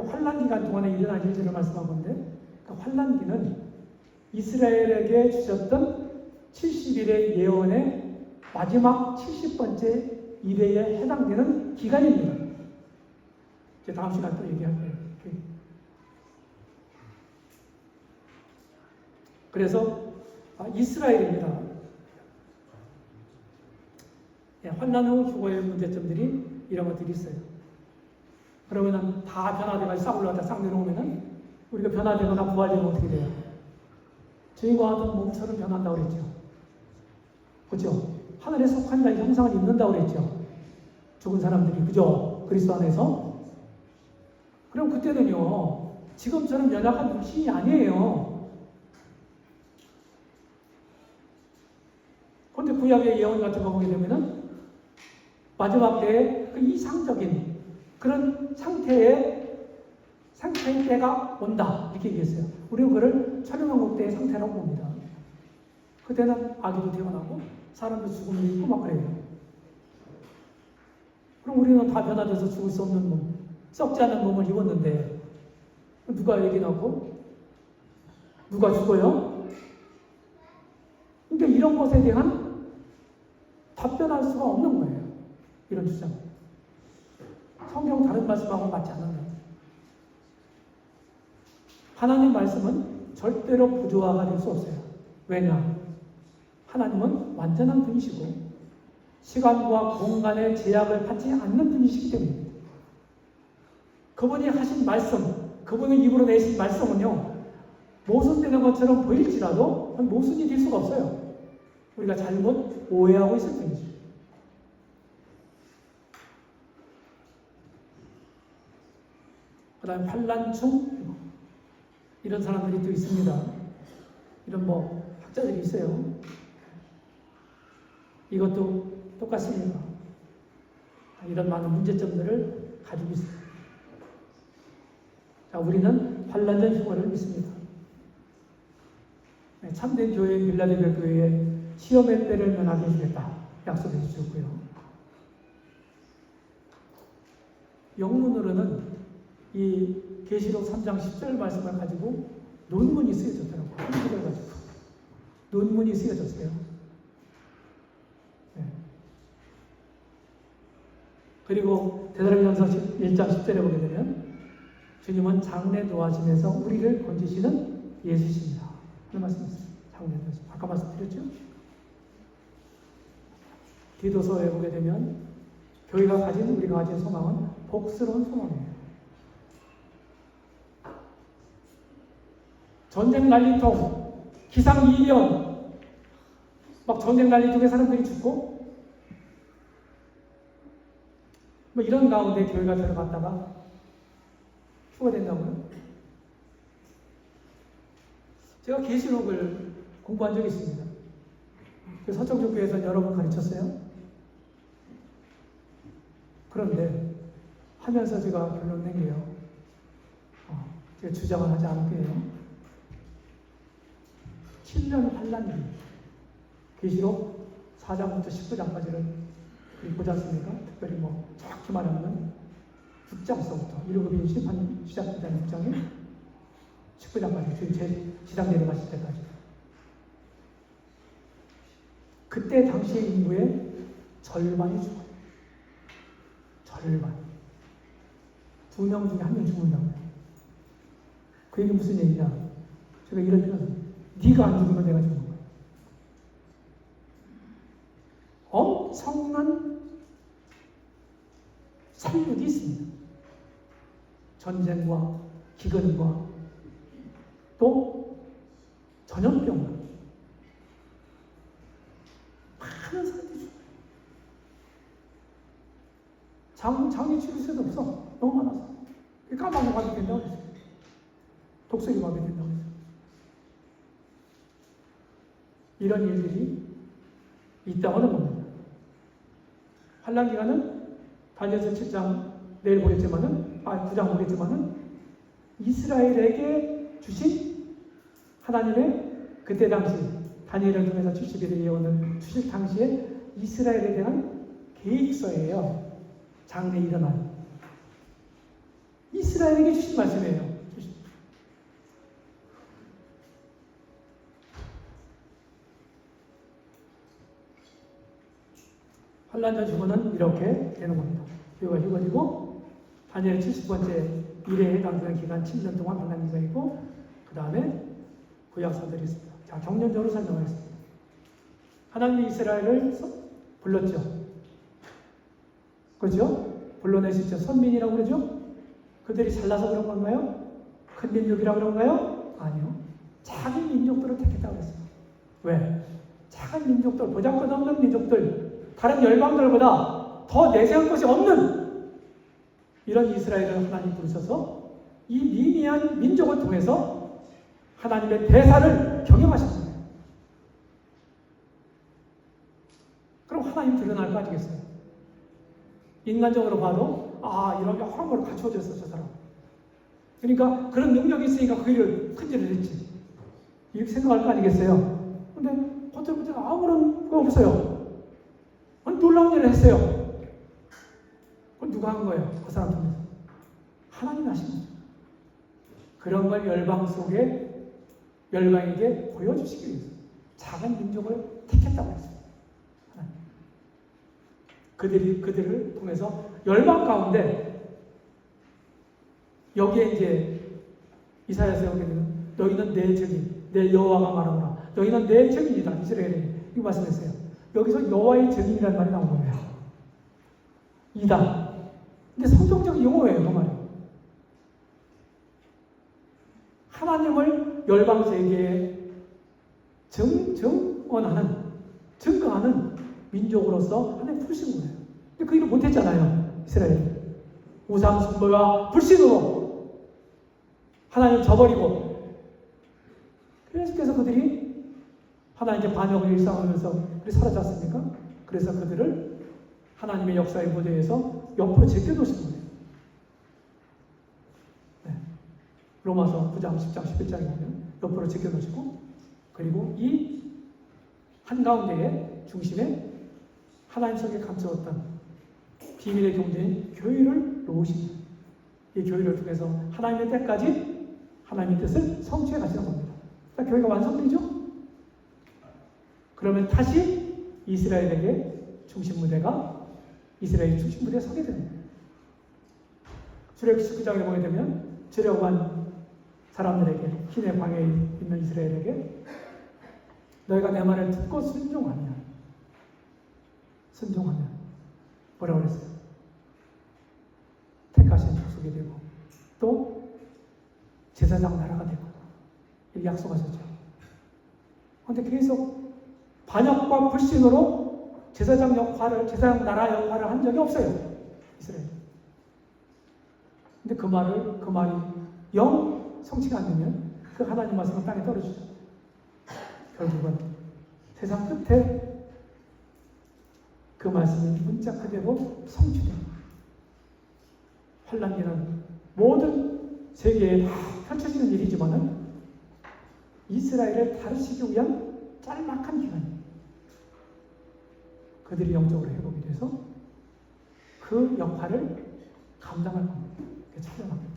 환란 기간 동안에 일어난 일들을 말씀하건데, 그 환란기는 이스라엘에게 주셨던 70일의 예언의 마지막 70번째 일회에 해당되는 기간입니다. 이제 다음 시간 또 얘기할 거예요. 그래서 이스라엘입니다. 환난 후 휴거의 문제점들이 이런 것들이 있어요. 그러면은 다 변화돼가지고 싹 올라갔다 싹 내려오면은 우리가 변화되거나 부활되면 어떻게 돼요? 저희와 같은 몸처럼 변한다고 그랬죠. 그렇죠? 하늘에 속한 자의 형상을 입는다고 그랬죠. 죽은 사람들이, 그죠? 그리스도 안에서. 그럼 그때는요, 지금처럼 연약한 육신이 아니에요. 그런데 구약의 예언 같은 거 보게 되면은 마지막 때에 그 이상적인 그런 상태의 때가 온다. 이렇게 얘기했어요. 우리는 그걸 천연왕국 때의 상태라고 봅니다. 그때는 아기도 태어나고 사람도 죽음도 있고 막 그래요. 그럼 우리는 다 변화돼서 죽을 수 없는 몸, 썩지 않은 몸을 입었는데 누가 얘기 나고 누가 죽어요? 그러니까 이런 것에 대한 답변할 수가 없는 거예요. 이런 주장. 성경 다른 말씀하고 맞지 않는 거예요. 하나님 말씀은 절대로 부조화가 될 수 없어요. 왜냐? 하나님은 완전한 분이시고 시간과 공간의 제약을 받지 않는 분이시기 때문입니다. 그분이 하신 말씀, 그분의 입으로 내신 말씀은요, 모순되는 것처럼 보일지라도 모순이 될 수가 없어요. 우리가 잘못 오해하고 있을 뿐이죠. 그 다음에 환난충, 이런 사람들이 또 있습니다. 이런 학자들이 있어요. 이것도 똑같습니다. 이런 많은 문제점들을 가지고 있습니다. 자, 우리는 환난전 휴거를 믿습니다. 참된 교회인 빌라델비아 교회에 시험의 때를 면하게 해주겠다 약속해 주셨고요. 영문으로는 이 계시록 3장 10절 말씀을 가지고 논문이 쓰여졌더라고요. 한국을 가지고 논문이 쓰여졌어요. 네. 그리고 데살로니가서 1장 10절에 보게 되면 주님은 장래 노하심에서 우리를 건지시는 예수십니다. 그런 말씀이었어요. 장래 노하심. 아까 말씀드렸죠? 디도서에 보게 되면 우리가 가진 소망은 복스러운 소망이에요. 전쟁 난리통, 기상이변, 막 전쟁 난리통에 사람들이 죽고, 이런 가운데 교회가 들어갔다가 휴거된다고요. 제가 계시록을 공부한 적이 있습니다. 서청교회에서 여러 번 가르쳤어요. 그런데 하면서 제가 결론 낸 게요. 제가 주장을 하지 않을게요. 7년 환란기, 계시록 4장부터 19장까지를 보지 않습니까? 특별히 정확히 말하면 6장서부터 1급인 심판 시작되는 6장에 19장까지 제 지상 내려가실 때까지. 그때 당시의 인구의 절반이 죽어요. 절반. 2명 중에 1명 죽는다고요. 그 얘기 무슨 얘기냐? 제가 이런 얘기는 네가 안 죽으면 내가 죽는 거야. 엄청난 살육이 있습니다. 전쟁과 기근과 또 전염병과 많은 사람들이 죽어요. 장이 치울 수도 없어. 너무 많아서. 까마귀 밥이 된다고 했어요. 독수리 밥이 된다고 했어요. 이런 일들이 있다고 하는 겁니다. 환란기간은 다니엘서 7장 내일 보겠지만은 9장 보겠지만은 이스라엘에게 주신 하나님의 그때 당시 다니엘을 통해서 70일의 예언을 주실 당시에 이스라엘에 대한 계획서예요. 장래에 일어난 이스라엘에게 주신 말씀이에요. 환란전 주고는 이렇게 되는 겁니다. 교회가 휴거지고 다니엘 70번째 일에 해당되는 기간 7년 동안 환란 기간이고 그 다음에 구약서들이 있습니다. 자, 경륜적으로 설명하겠습니다. 하나님이 이스라엘을 불렀죠. 그렇죠? 불러내시죠. 선민이라고 그러죠? 그들이 잘나서 그런 건가요? 큰 민족이라고 그런가요? 아니요. 작은 민족들을 택했다고 했어요. 왜? 작은 민족들, 보잘것없는 민족들, 다른 열방들보다 더 내세울 것이 없는 이런 이스라엘을 하나님 부르셔서 이 미미한 민족을 통해서 하나님의 대사를 경영하신 거예요. 그럼 하나님 드러날 거 아니겠어요? 인간적으로 봐도 이런 여러 걸 갖춰졌어 저 사람. 그러니까 그런 능력이 있으니까 그 일을 큰 일을 했지. 이렇게 생각할 거 아니겠어요? 근데 겉으로 아무런 거 없어요. 놀라운 일을 했어요. 그건 누가 한 거예요? 그 사람 통해서. 하나님 하신 거죠. 그런 걸 열방 속에 열방에게 보여주시기 위해서 작은 민족을 택했다고 했어요. 그들을 통해서 열방 가운데 여기에 이제 이사야서 여기는 너희는 내 증인, 내 여호와가 말하노라. 너희는 내 증인이다. 이스라엘에 이거 말씀했어요. 여기서 여호와의 증인이라는 말이 나온 거예요. 이다. 근데 성경적 용어예요, 그 말이. 하나님을 열방 세계에 증거하는 민족으로서 하나님 부르신 거예요. 근데 그 일을 못했잖아요, 이스라엘. 우상 숭배와 불신으로 하나님을 저버리고. 그래서 그들이 하나님께 반역을 일삼으면서 사라졌지 않습니까? 그래서 그들을 하나님의 역사의 무대에서 옆으로 제껴놓으신 거예요. 네. 로마서 9장, 10장, 11장에 보면 옆으로 제껴놓으시고, 그리고 이 한가운데에 중심에 하나님 속에 감추었던 비밀의 경제인 교회를 놓으신 거예요. 이 교회를 통해서 하나님의 때까지 하나님의 뜻을 성취해 가시는 겁니다. 그러니까 교회가 완성되죠? 그러면 다시 이스라엘에게 중심 무대가 이스라엘 중심 무대에 서게 됩니다. 출애굽기 19장에 보게 되면 출애굽한 사람들에게 흰의 광야에 있는 이스라엘에게 너희가 내 말을 듣고 순종하면 뭐라고 그랬어요? 택하신 족속이 되고 또 제사장 나라가 되고 이렇게 약속하셨죠. 그런데 계속 반역과 불신으로 제사장 나라 역할을 한 적이 없어요. 이스라엘. 근데 그 말이 영 성취가 안 되면 그 하나님 말씀은 땅에 떨어지죠. 결국은 세상 끝에 그 말씀이 문자 그대로 성취됩니다. 환란기는 모든 세계에 다 펼쳐지는 일이지만은 이스라엘을 다루시기 위한 짤막한 기간입니다. 그들이 영적으로 회복이 돼서 그 역할을 감당할 겁니다. 찬양합니다.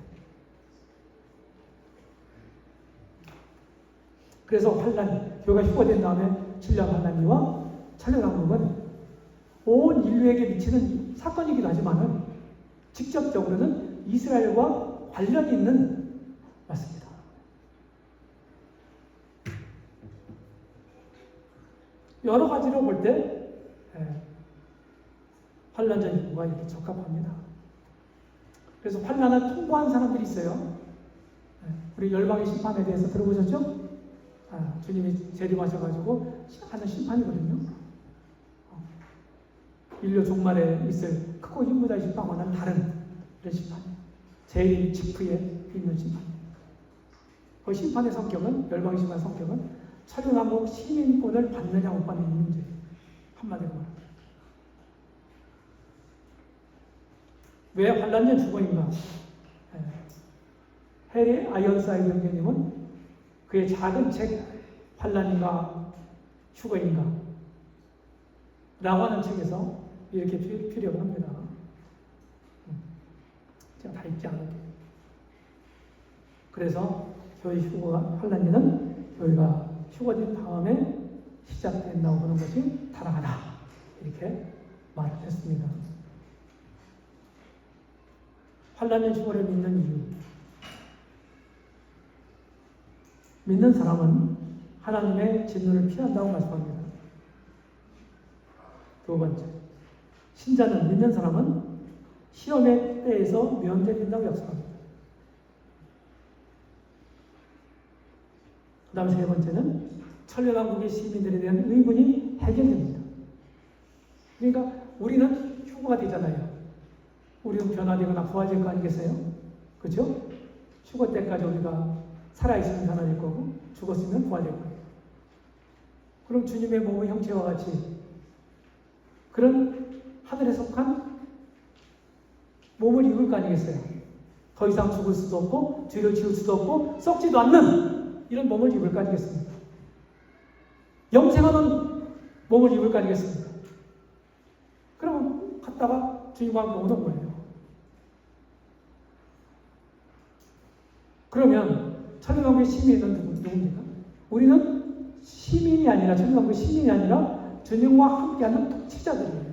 그래서 환란, 교회가 휴거된 다음에 7년 환란기와 천년왕국은 온 인류에게 미치는 사건이기도 하지만은 직접적으로는 이스라엘과 관련이 있는 말씀입니다. 여러 가지로 볼 때 환란전 인구가 이렇게 적합합니다. 그래서 환란을 통과한 사람들이 있어요. 우리 열방의 심판에 대해서 들어보셨죠? 주님이 재림하셔가지고 하는 심판이거든요. 인류 종말에 있을 크고 힘보다 심판과는 다른 이런 심판이에요. 재림 직후에 있는 심판이에요. 그 심판의 성격은, 열방의 심판의 성격은 천년왕국 시민권을 받느냐 못 받느냐 문제. 한마디로 말합니다. 왜 환란전 주거인가? 해리 아이언사이드 형제님은 그의 작은 책 환난인가 휴거인가 라고 하는 책에서 이렇게 표력을 합니다. 제가 다 읽지 않을게요. 그래서 교회 휴거가 환난기는 교회가 휴거된 다음에 시작된다고 보는 것이 타락하다 이렇게 말을 했습니다. 환난의 휴거를 믿는 이유, 믿는 사람은 하나님의 진노를 피한다고 말씀합니다. 두 번째, 신자는 믿는 사람은 시험의 때에서 면제된다고 약속합니다. 그 다음 세 번째는 천년왕국의 시민들에 대한 의문이 해결됩니다. 그러니까 우리는 휴거가 되잖아요. 우리는 변화되거나 부활될 거 아니겠어요? 그렇죠? 휴거 때까지 우리가 살아있으면 변화될 거고 죽었으면 부활될 거예요. 그럼 주님의 몸의 형체와 같이 그런 하늘에 속한 몸을 입을 거 아니겠어요? 더 이상 죽을 수도 없고 죄를 지을 수도 없고 썩지도 않는 이런 몸을 입을 거 아니겠습니까? 영생하는 몸을 입을 거 아니겠습니까? 그러면 갔다가 주님과 함께 오는 거예요. 그러면 천년왕국의 시민은 누굽니까? 우리는 시민이 아니라 천년왕국의 시민이 아니라 주님과 함께하는 독취자들이에요.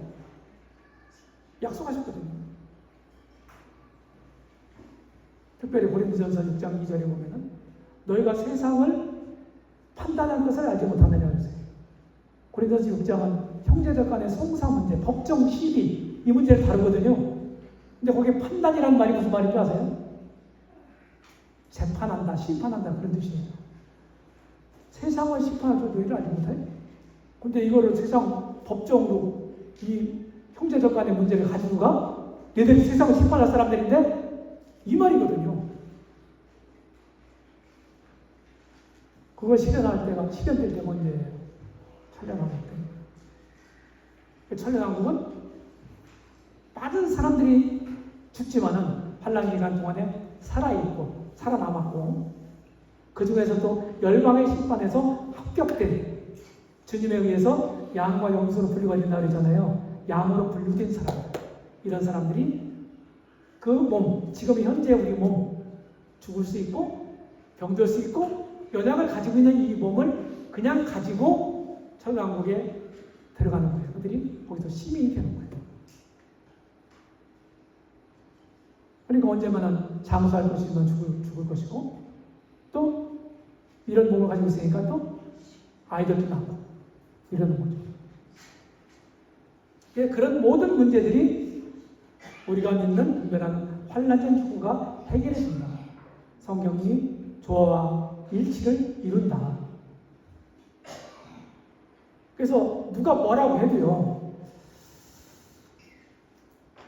약속하셨거든요. 특별히 고린도전서 6장 2절에 보면은 너희가 세상을 판단할 것을 알지 못하느냐 그랬어요. 고린도전서 6장은 형제들 간의 송사 문제, 법정 시비 이 문제를 다루거든요. 근데 거기에 판단이라는 말이 무슨 말인지 아세요? 재판한다, 심판한다 그런 뜻이에요. 세상을 심판할 줄 너희를 알지 못해? 근데 이거를 세상 법정으로 이 형제들 간의 문제를 가지고 가? 얘들이 세상을 심판할 사람들인데 이 말이거든요. 그걸 실현할 때가 실현될 때 문제예요. 천년왕국 때. 천년왕국은 많은 사람들이 죽지만은 환난 기간 동안에 살아있고 살아남았고 그 중에서도 열방의 심판에서 합격된 주님에 의해서 양과 염소로 분류가 된다고 그러잖아요. 양으로 분류된 사람 이런 사람들이 그 몸, 지금 현재 우리 몸 죽을 수 있고 병들 수 있고 연약을 가지고 있는 이 몸을 그냥 가지고 천년왕국에 들어가는 거예요. 그들이 거기서 시민이 되는 거예요. 그러니까 언제만은 장수할 것이면 죽을 것이고 또 이런 몸을 가지고 있으니까 또 아이들도 낳고 이러는 거죠. 그런 모든 문제들이 우리가 믿는 분별하는 환난적 휴거가 해결해 준다. 성경이 조화와 일치를 이룬다. 그래서 누가 뭐라고 해도요.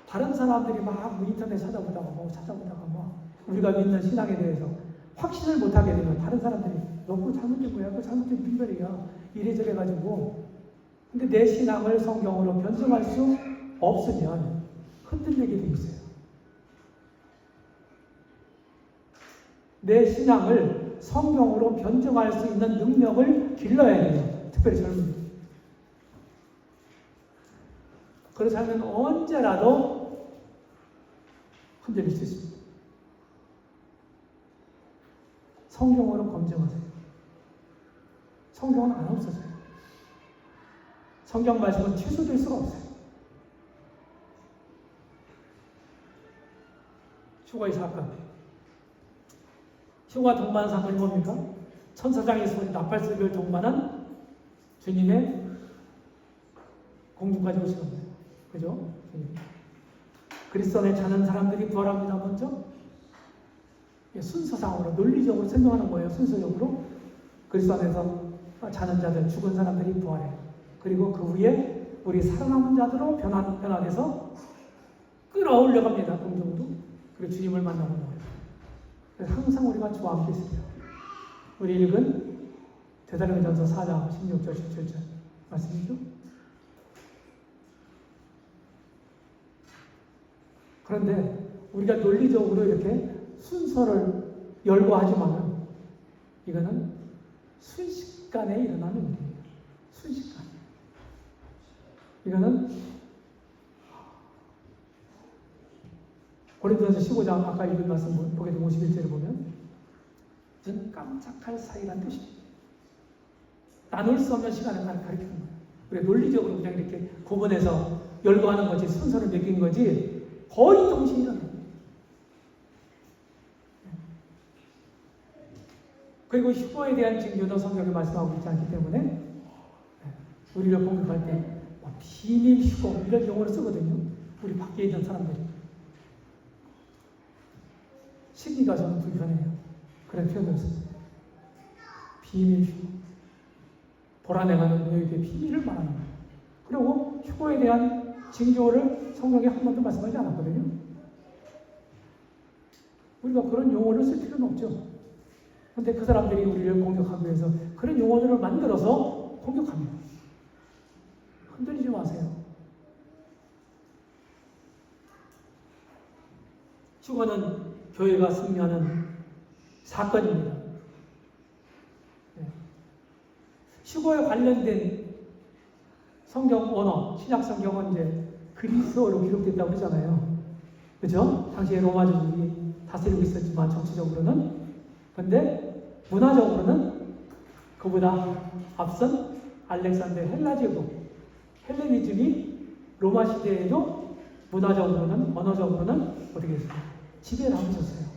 다른 사람들이 막 인터넷 찾아보다가 우리가 믿는 신앙에 대해서 확신을 못하게 되면 다른 사람들이 너 그거 잘못된 거야, 그거 잘못된 분별이야 이래저래 가지고 근데 내 신앙을 성경으로 변증할 수 없으면 흔들리게 돼 있어요. 내 신앙을 성경으로 변증할 수 있는 능력을 길러야 돼요. 특별히 젊은이. 그렇지 않으면 언제라도 흔들릴 수 있습니다. 성경으로 검증하세요. 성경은 안 없어져요. 성경 말씀은 취소될 수가 없어요. 휴거의 사건. 휴거와 동반한 사건이 뭡니까? 천사장의 소리 나팔소리를 동반한 주님의 공중까지 오시는 거예요. 그죠? 그리스도 안에 자는 사람들이 부활합니다. 먼저 순서상으로 논리적으로 설명하는 거예요. 순서적으로 그리스도 안에서 자는 자들, 죽은 사람들이 부활해요. 그리고 그 후에 우리 살아남은 자들로 변화돼서 끌어올려갑니다. 공중으로. 그리고 주님을 만나는 거예요. 그래서 항상 우리가 주와 함께 있습니다. 우리 읽은 데살로니가전서 4장 16절 17절 말씀이죠. 그런데 우리가 논리적으로 이렇게 순서를 열거하지만은 이거는 순식간에 일어나는 일이에요. 순식간. 이거는 고린도전서 15장 아까 읽은 말씀 보게 되면 51절을 보면 눈 깜짝할 사이란 뜻입니다. 나눌 수 없는 시간을 가리키는 거예요. 우리가 논리적으로 그냥 이렇게 구분해서 열거하는 거지 순서를 매긴 거지 거의 동시에 일어나요. 그리고 휴거에 대한 징조도 성경에 말씀하고 있지 않기 때문에 우리를 공격할 때 비밀 휴거 이런 용어를 쓰거든요. 우리 밖에 있는 사람들이. 심리가 저는 불편해요. 그런 표현을 씁니다. 비밀 휴거. 보라내가는 너에게 비밀을 말하는 거예요. 그리고 휴거에 대한 징조를 성경에 한 번도 말씀하지 않았거든요. 우리가 그런 용어를 쓸 필요는 없죠. 그런데 그 사람들이 우리를 공격하기 위해서 그런 용어들을 만들어서 공격합니다. 흔들리지 마세요. 휴거는 교회가 승리하는 사건입니다. 휴거에 관련된 성경 언어, 신약 성경은 이제 그리스어로 기록됐다고 그러잖아요. 그죠? 당시에 로마족이 다스리고 있었지만 정치적으로는. 그런데 문화적으로는 그보다 앞선 알렉산더 헬라제국, 헬레니즘이 로마 시대에도 문화적으로는, 언어적으로는 어떻게 했어요? 지배를 하고 있었어요.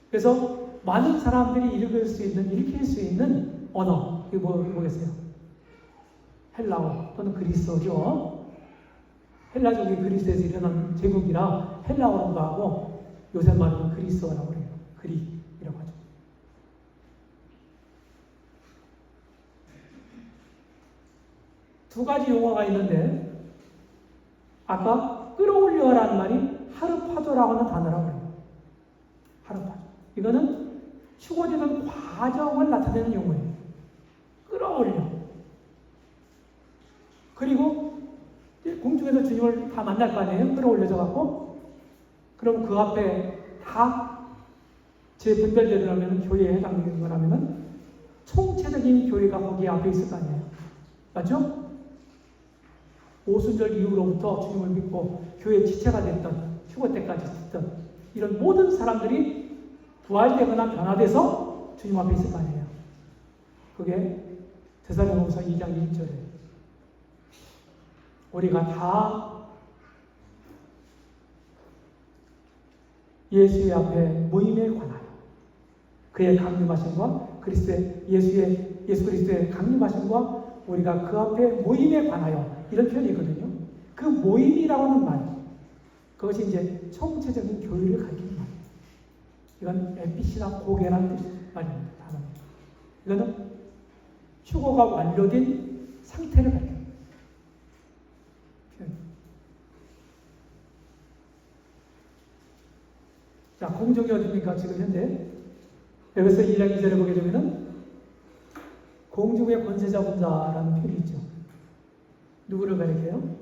그래서 많은 사람들이 읽을 수 있는 언어, 이게 뭐겠어요? 헬라어 또는 그리스어죠. 헬라족이 그리스에서 일어난 제국이라 헬라어라고 하고 요새 말하는 그리스어라고 해요. 그릭이라고 하죠. 두 가지 용어가 있는데 아까 끌어올려라는 말이 하르파도라고 하는 단어라고 해요. 하르파도. 이거는 휴거되는 과정을 나타내는 용어예요. 끌어올려. 그리고 공중에서 주님을 다 만날 거 아니에요? 끌어올려져 갖고. 그럼 그 앞에 다 재분별되려면 교회에 해당되는 거라면 총체적인 교회가 거기 앞에 있을 거 아니에요? 맞죠? 오순절 이후로부터 주님을 믿고 교회 지체가 됐던, 휴거 때까지 됐던 이런 모든 사람들이 부활되거나 변화돼서 주님 앞에 있을 거 아니에요? 그게 데살로니가서 2장 1절에 우리가 다 예수의 앞에 모임에 관하여 그의 강림하심과 예수 그리스도의 강림하심과 우리가 그 앞에 모임에 관하여 이런 표현이 있거든요. 그 모임이라고 하는 말, 그것이 이제 총체적인 교회를 가리키는 말이에요. 이건 에피시나 고개라는 말입니다. 이거는 휴거가 완료된 상태를 가리킵니다. 자, 공중이 어딥니까? 지금 현재 여기서 1장 2절에 보게 되면은 공중의 권세 잡은 자라는 표현이 있죠. 누구를 가리켜요?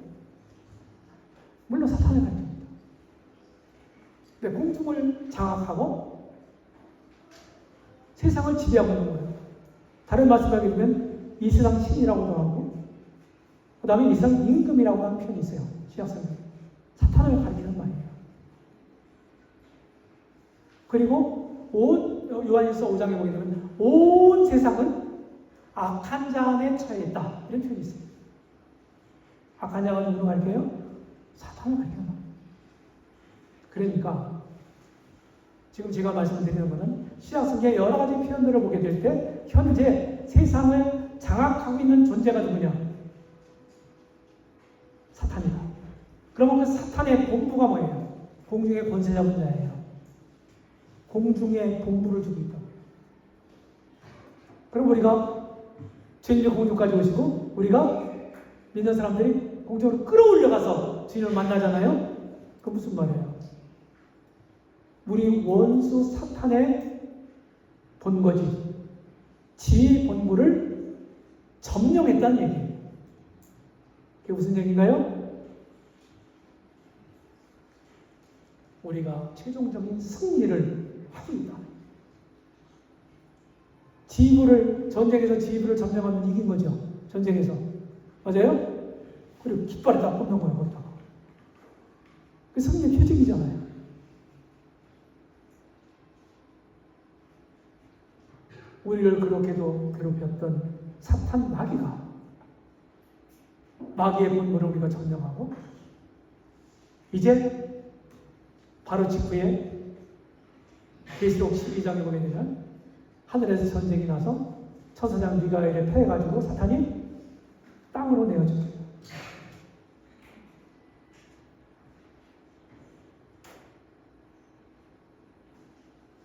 물론 사탄을 가리킵니다. 근데 공중을 장악하고 세상을 지배하고 있는 거예요. 다른 말씀을 하게 되면 이 세상 신이라고도 하고 그 다음에 이 세상 임금이라고 하는 표현이 있어요. 신약성경에. 사탄을 가리키는 말이에요. 그리고 요한일서 5장에 보게 되면 온 세상은 악한 자 안에 처해 있다. 이런 표현이 있어요. 악한 자가 누구를 가리켜요? 사탄을 가리키는 말이에요. 그러니까 지금 제가 말씀드리는 것은 신약성경의 여러 가지 표현들을 보게 될 때 현재 세상을 장악하고 있는 존재가 누구냐? 사탄이다. 그러면 그 사탄의 본부가 뭐예요? 공중의 권세 잡은 자예요. 공중에 본부를 주고 있다. 그럼 우리가 주님이 공중까지 오시고 우리가 믿는 사람들이 공중으로 끌어올려가서 주님을 만나잖아요. 그 무슨 말이에요? 우리 원수 사탄의 본거지, 지의 본부를 점령했다는 얘기예요. 그게 무슨 얘기인가요? 우리가 최종적인 승리를 하고 있다. 전쟁에서 지휘부를 점령하면 이긴 거죠. 전쟁에서. 맞아요? 그리고 깃발에다 꽂는 거예요, 거기다가. 그 승리의 표징이잖아요. 우리를 그렇게도 괴롭혔던 사탄 마귀의 본부를 우리가 점령하고, 이제 바로 직후에 계시록 12장에 보게 되면 하늘에서 전쟁이 나서 천사장 미가엘에 패해가지고 사탄이 땅으로 내어줍니다.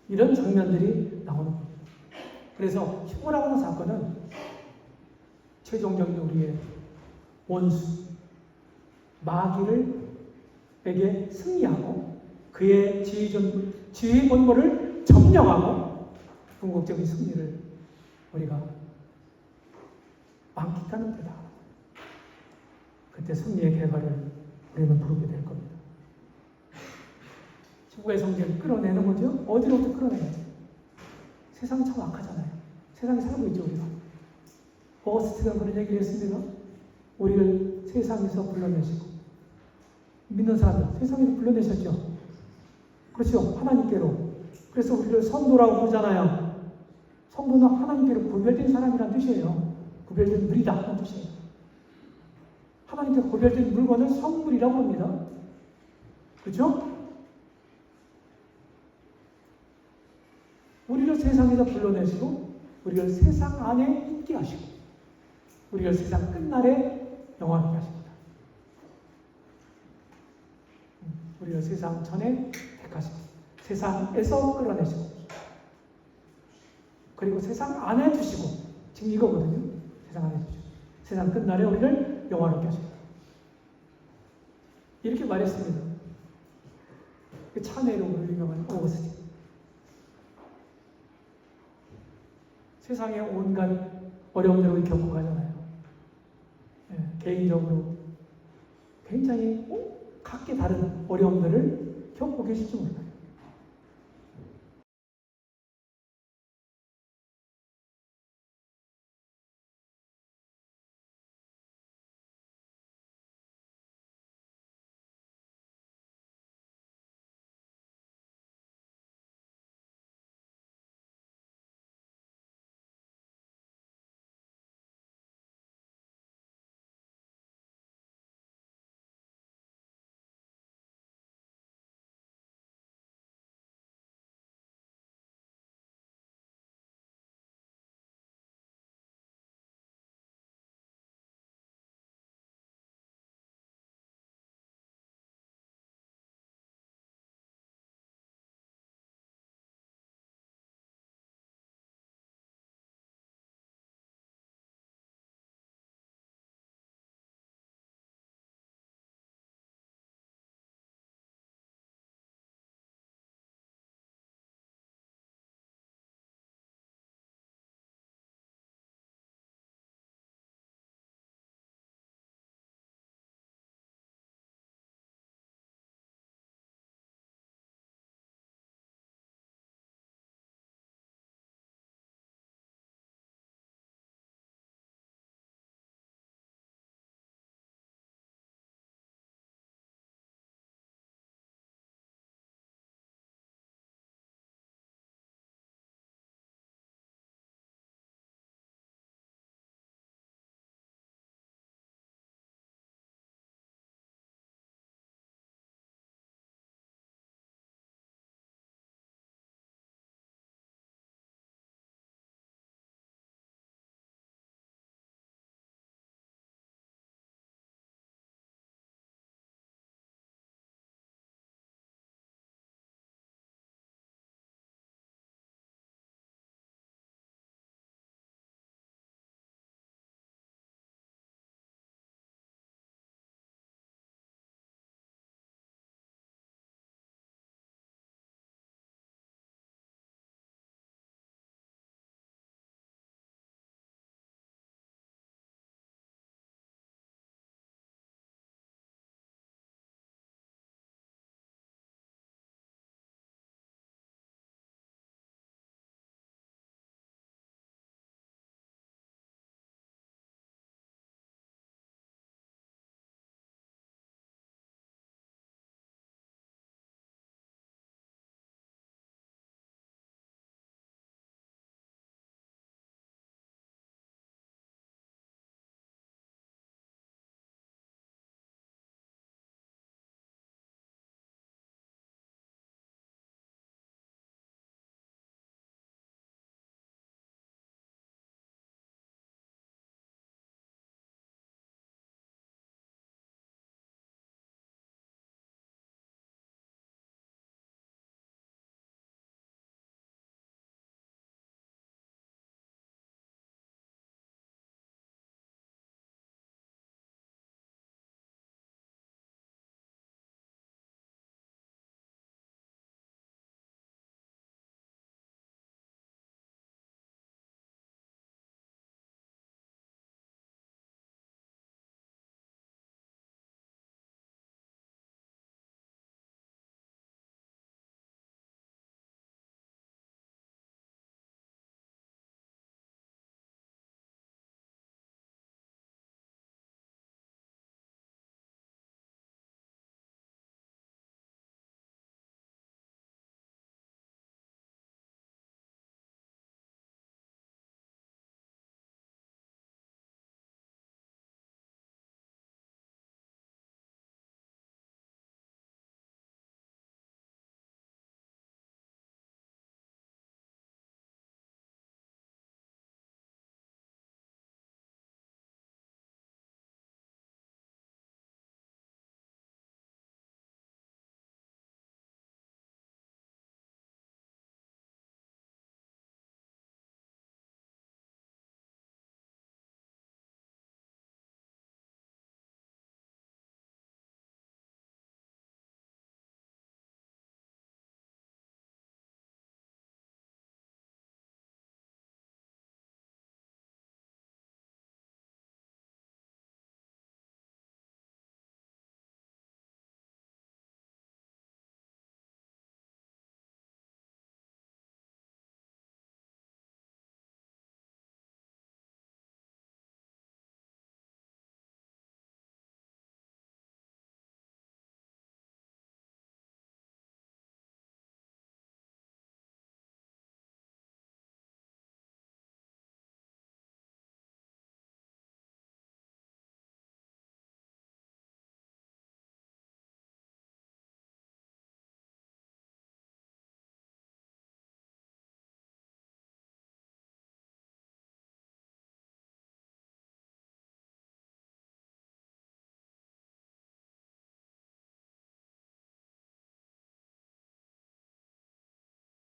이런 장면들이 나오는 겁니다. 그래서 흉오라고 하는 사건은 최종적인 우리의 원수 마귀에게 승리하고 그의 지휘 본부를 점령하고 궁극적인 승리를 우리가 만끽하는 때다. 그때 승리의 결과를 우리는 부르게 될 겁니다. 지구의 성질을 끌어내는 거죠. 어디로부터 끌어내야지? 세상이 참 악하잖아요. 세상에 살고 있죠, 우리가. 어스트가 그런 얘기를 했습니다. 우리를 세상에서 불러내시고, 믿는 사람들, 세상에서 불러내셨죠. 그렇죠. 하나님께로. 그래서 우리를 성도라고 부르잖아요. 성도는 하나님께로 구별된 사람이라는 뜻이에요. 구별된 물이다 하는 뜻이에요. 하나님께 구별된 물건을 성물이라고 합니다. 그렇죠? 우리를 세상에서 불러내시고 우리를 세상 안에 있게 하시고 우리를 세상 끝날에 영원하게 하십니다. 우리를 세상 전에 택하시고 세상에서 끌어내시고 그리고 세상 안에 두시고 지금 이거거든요. 세상 안에 두시고 세상 끝날에 우리를 영원하게 하십니다. 이렇게 말했습니다. 그 찬해로 유명한 오거스틴. 세상에 온갖 어려움들을 겪고 가잖아요. 개인적으로 굉장히 각기 다른 어려움들을 겪고 계실지 몰라요.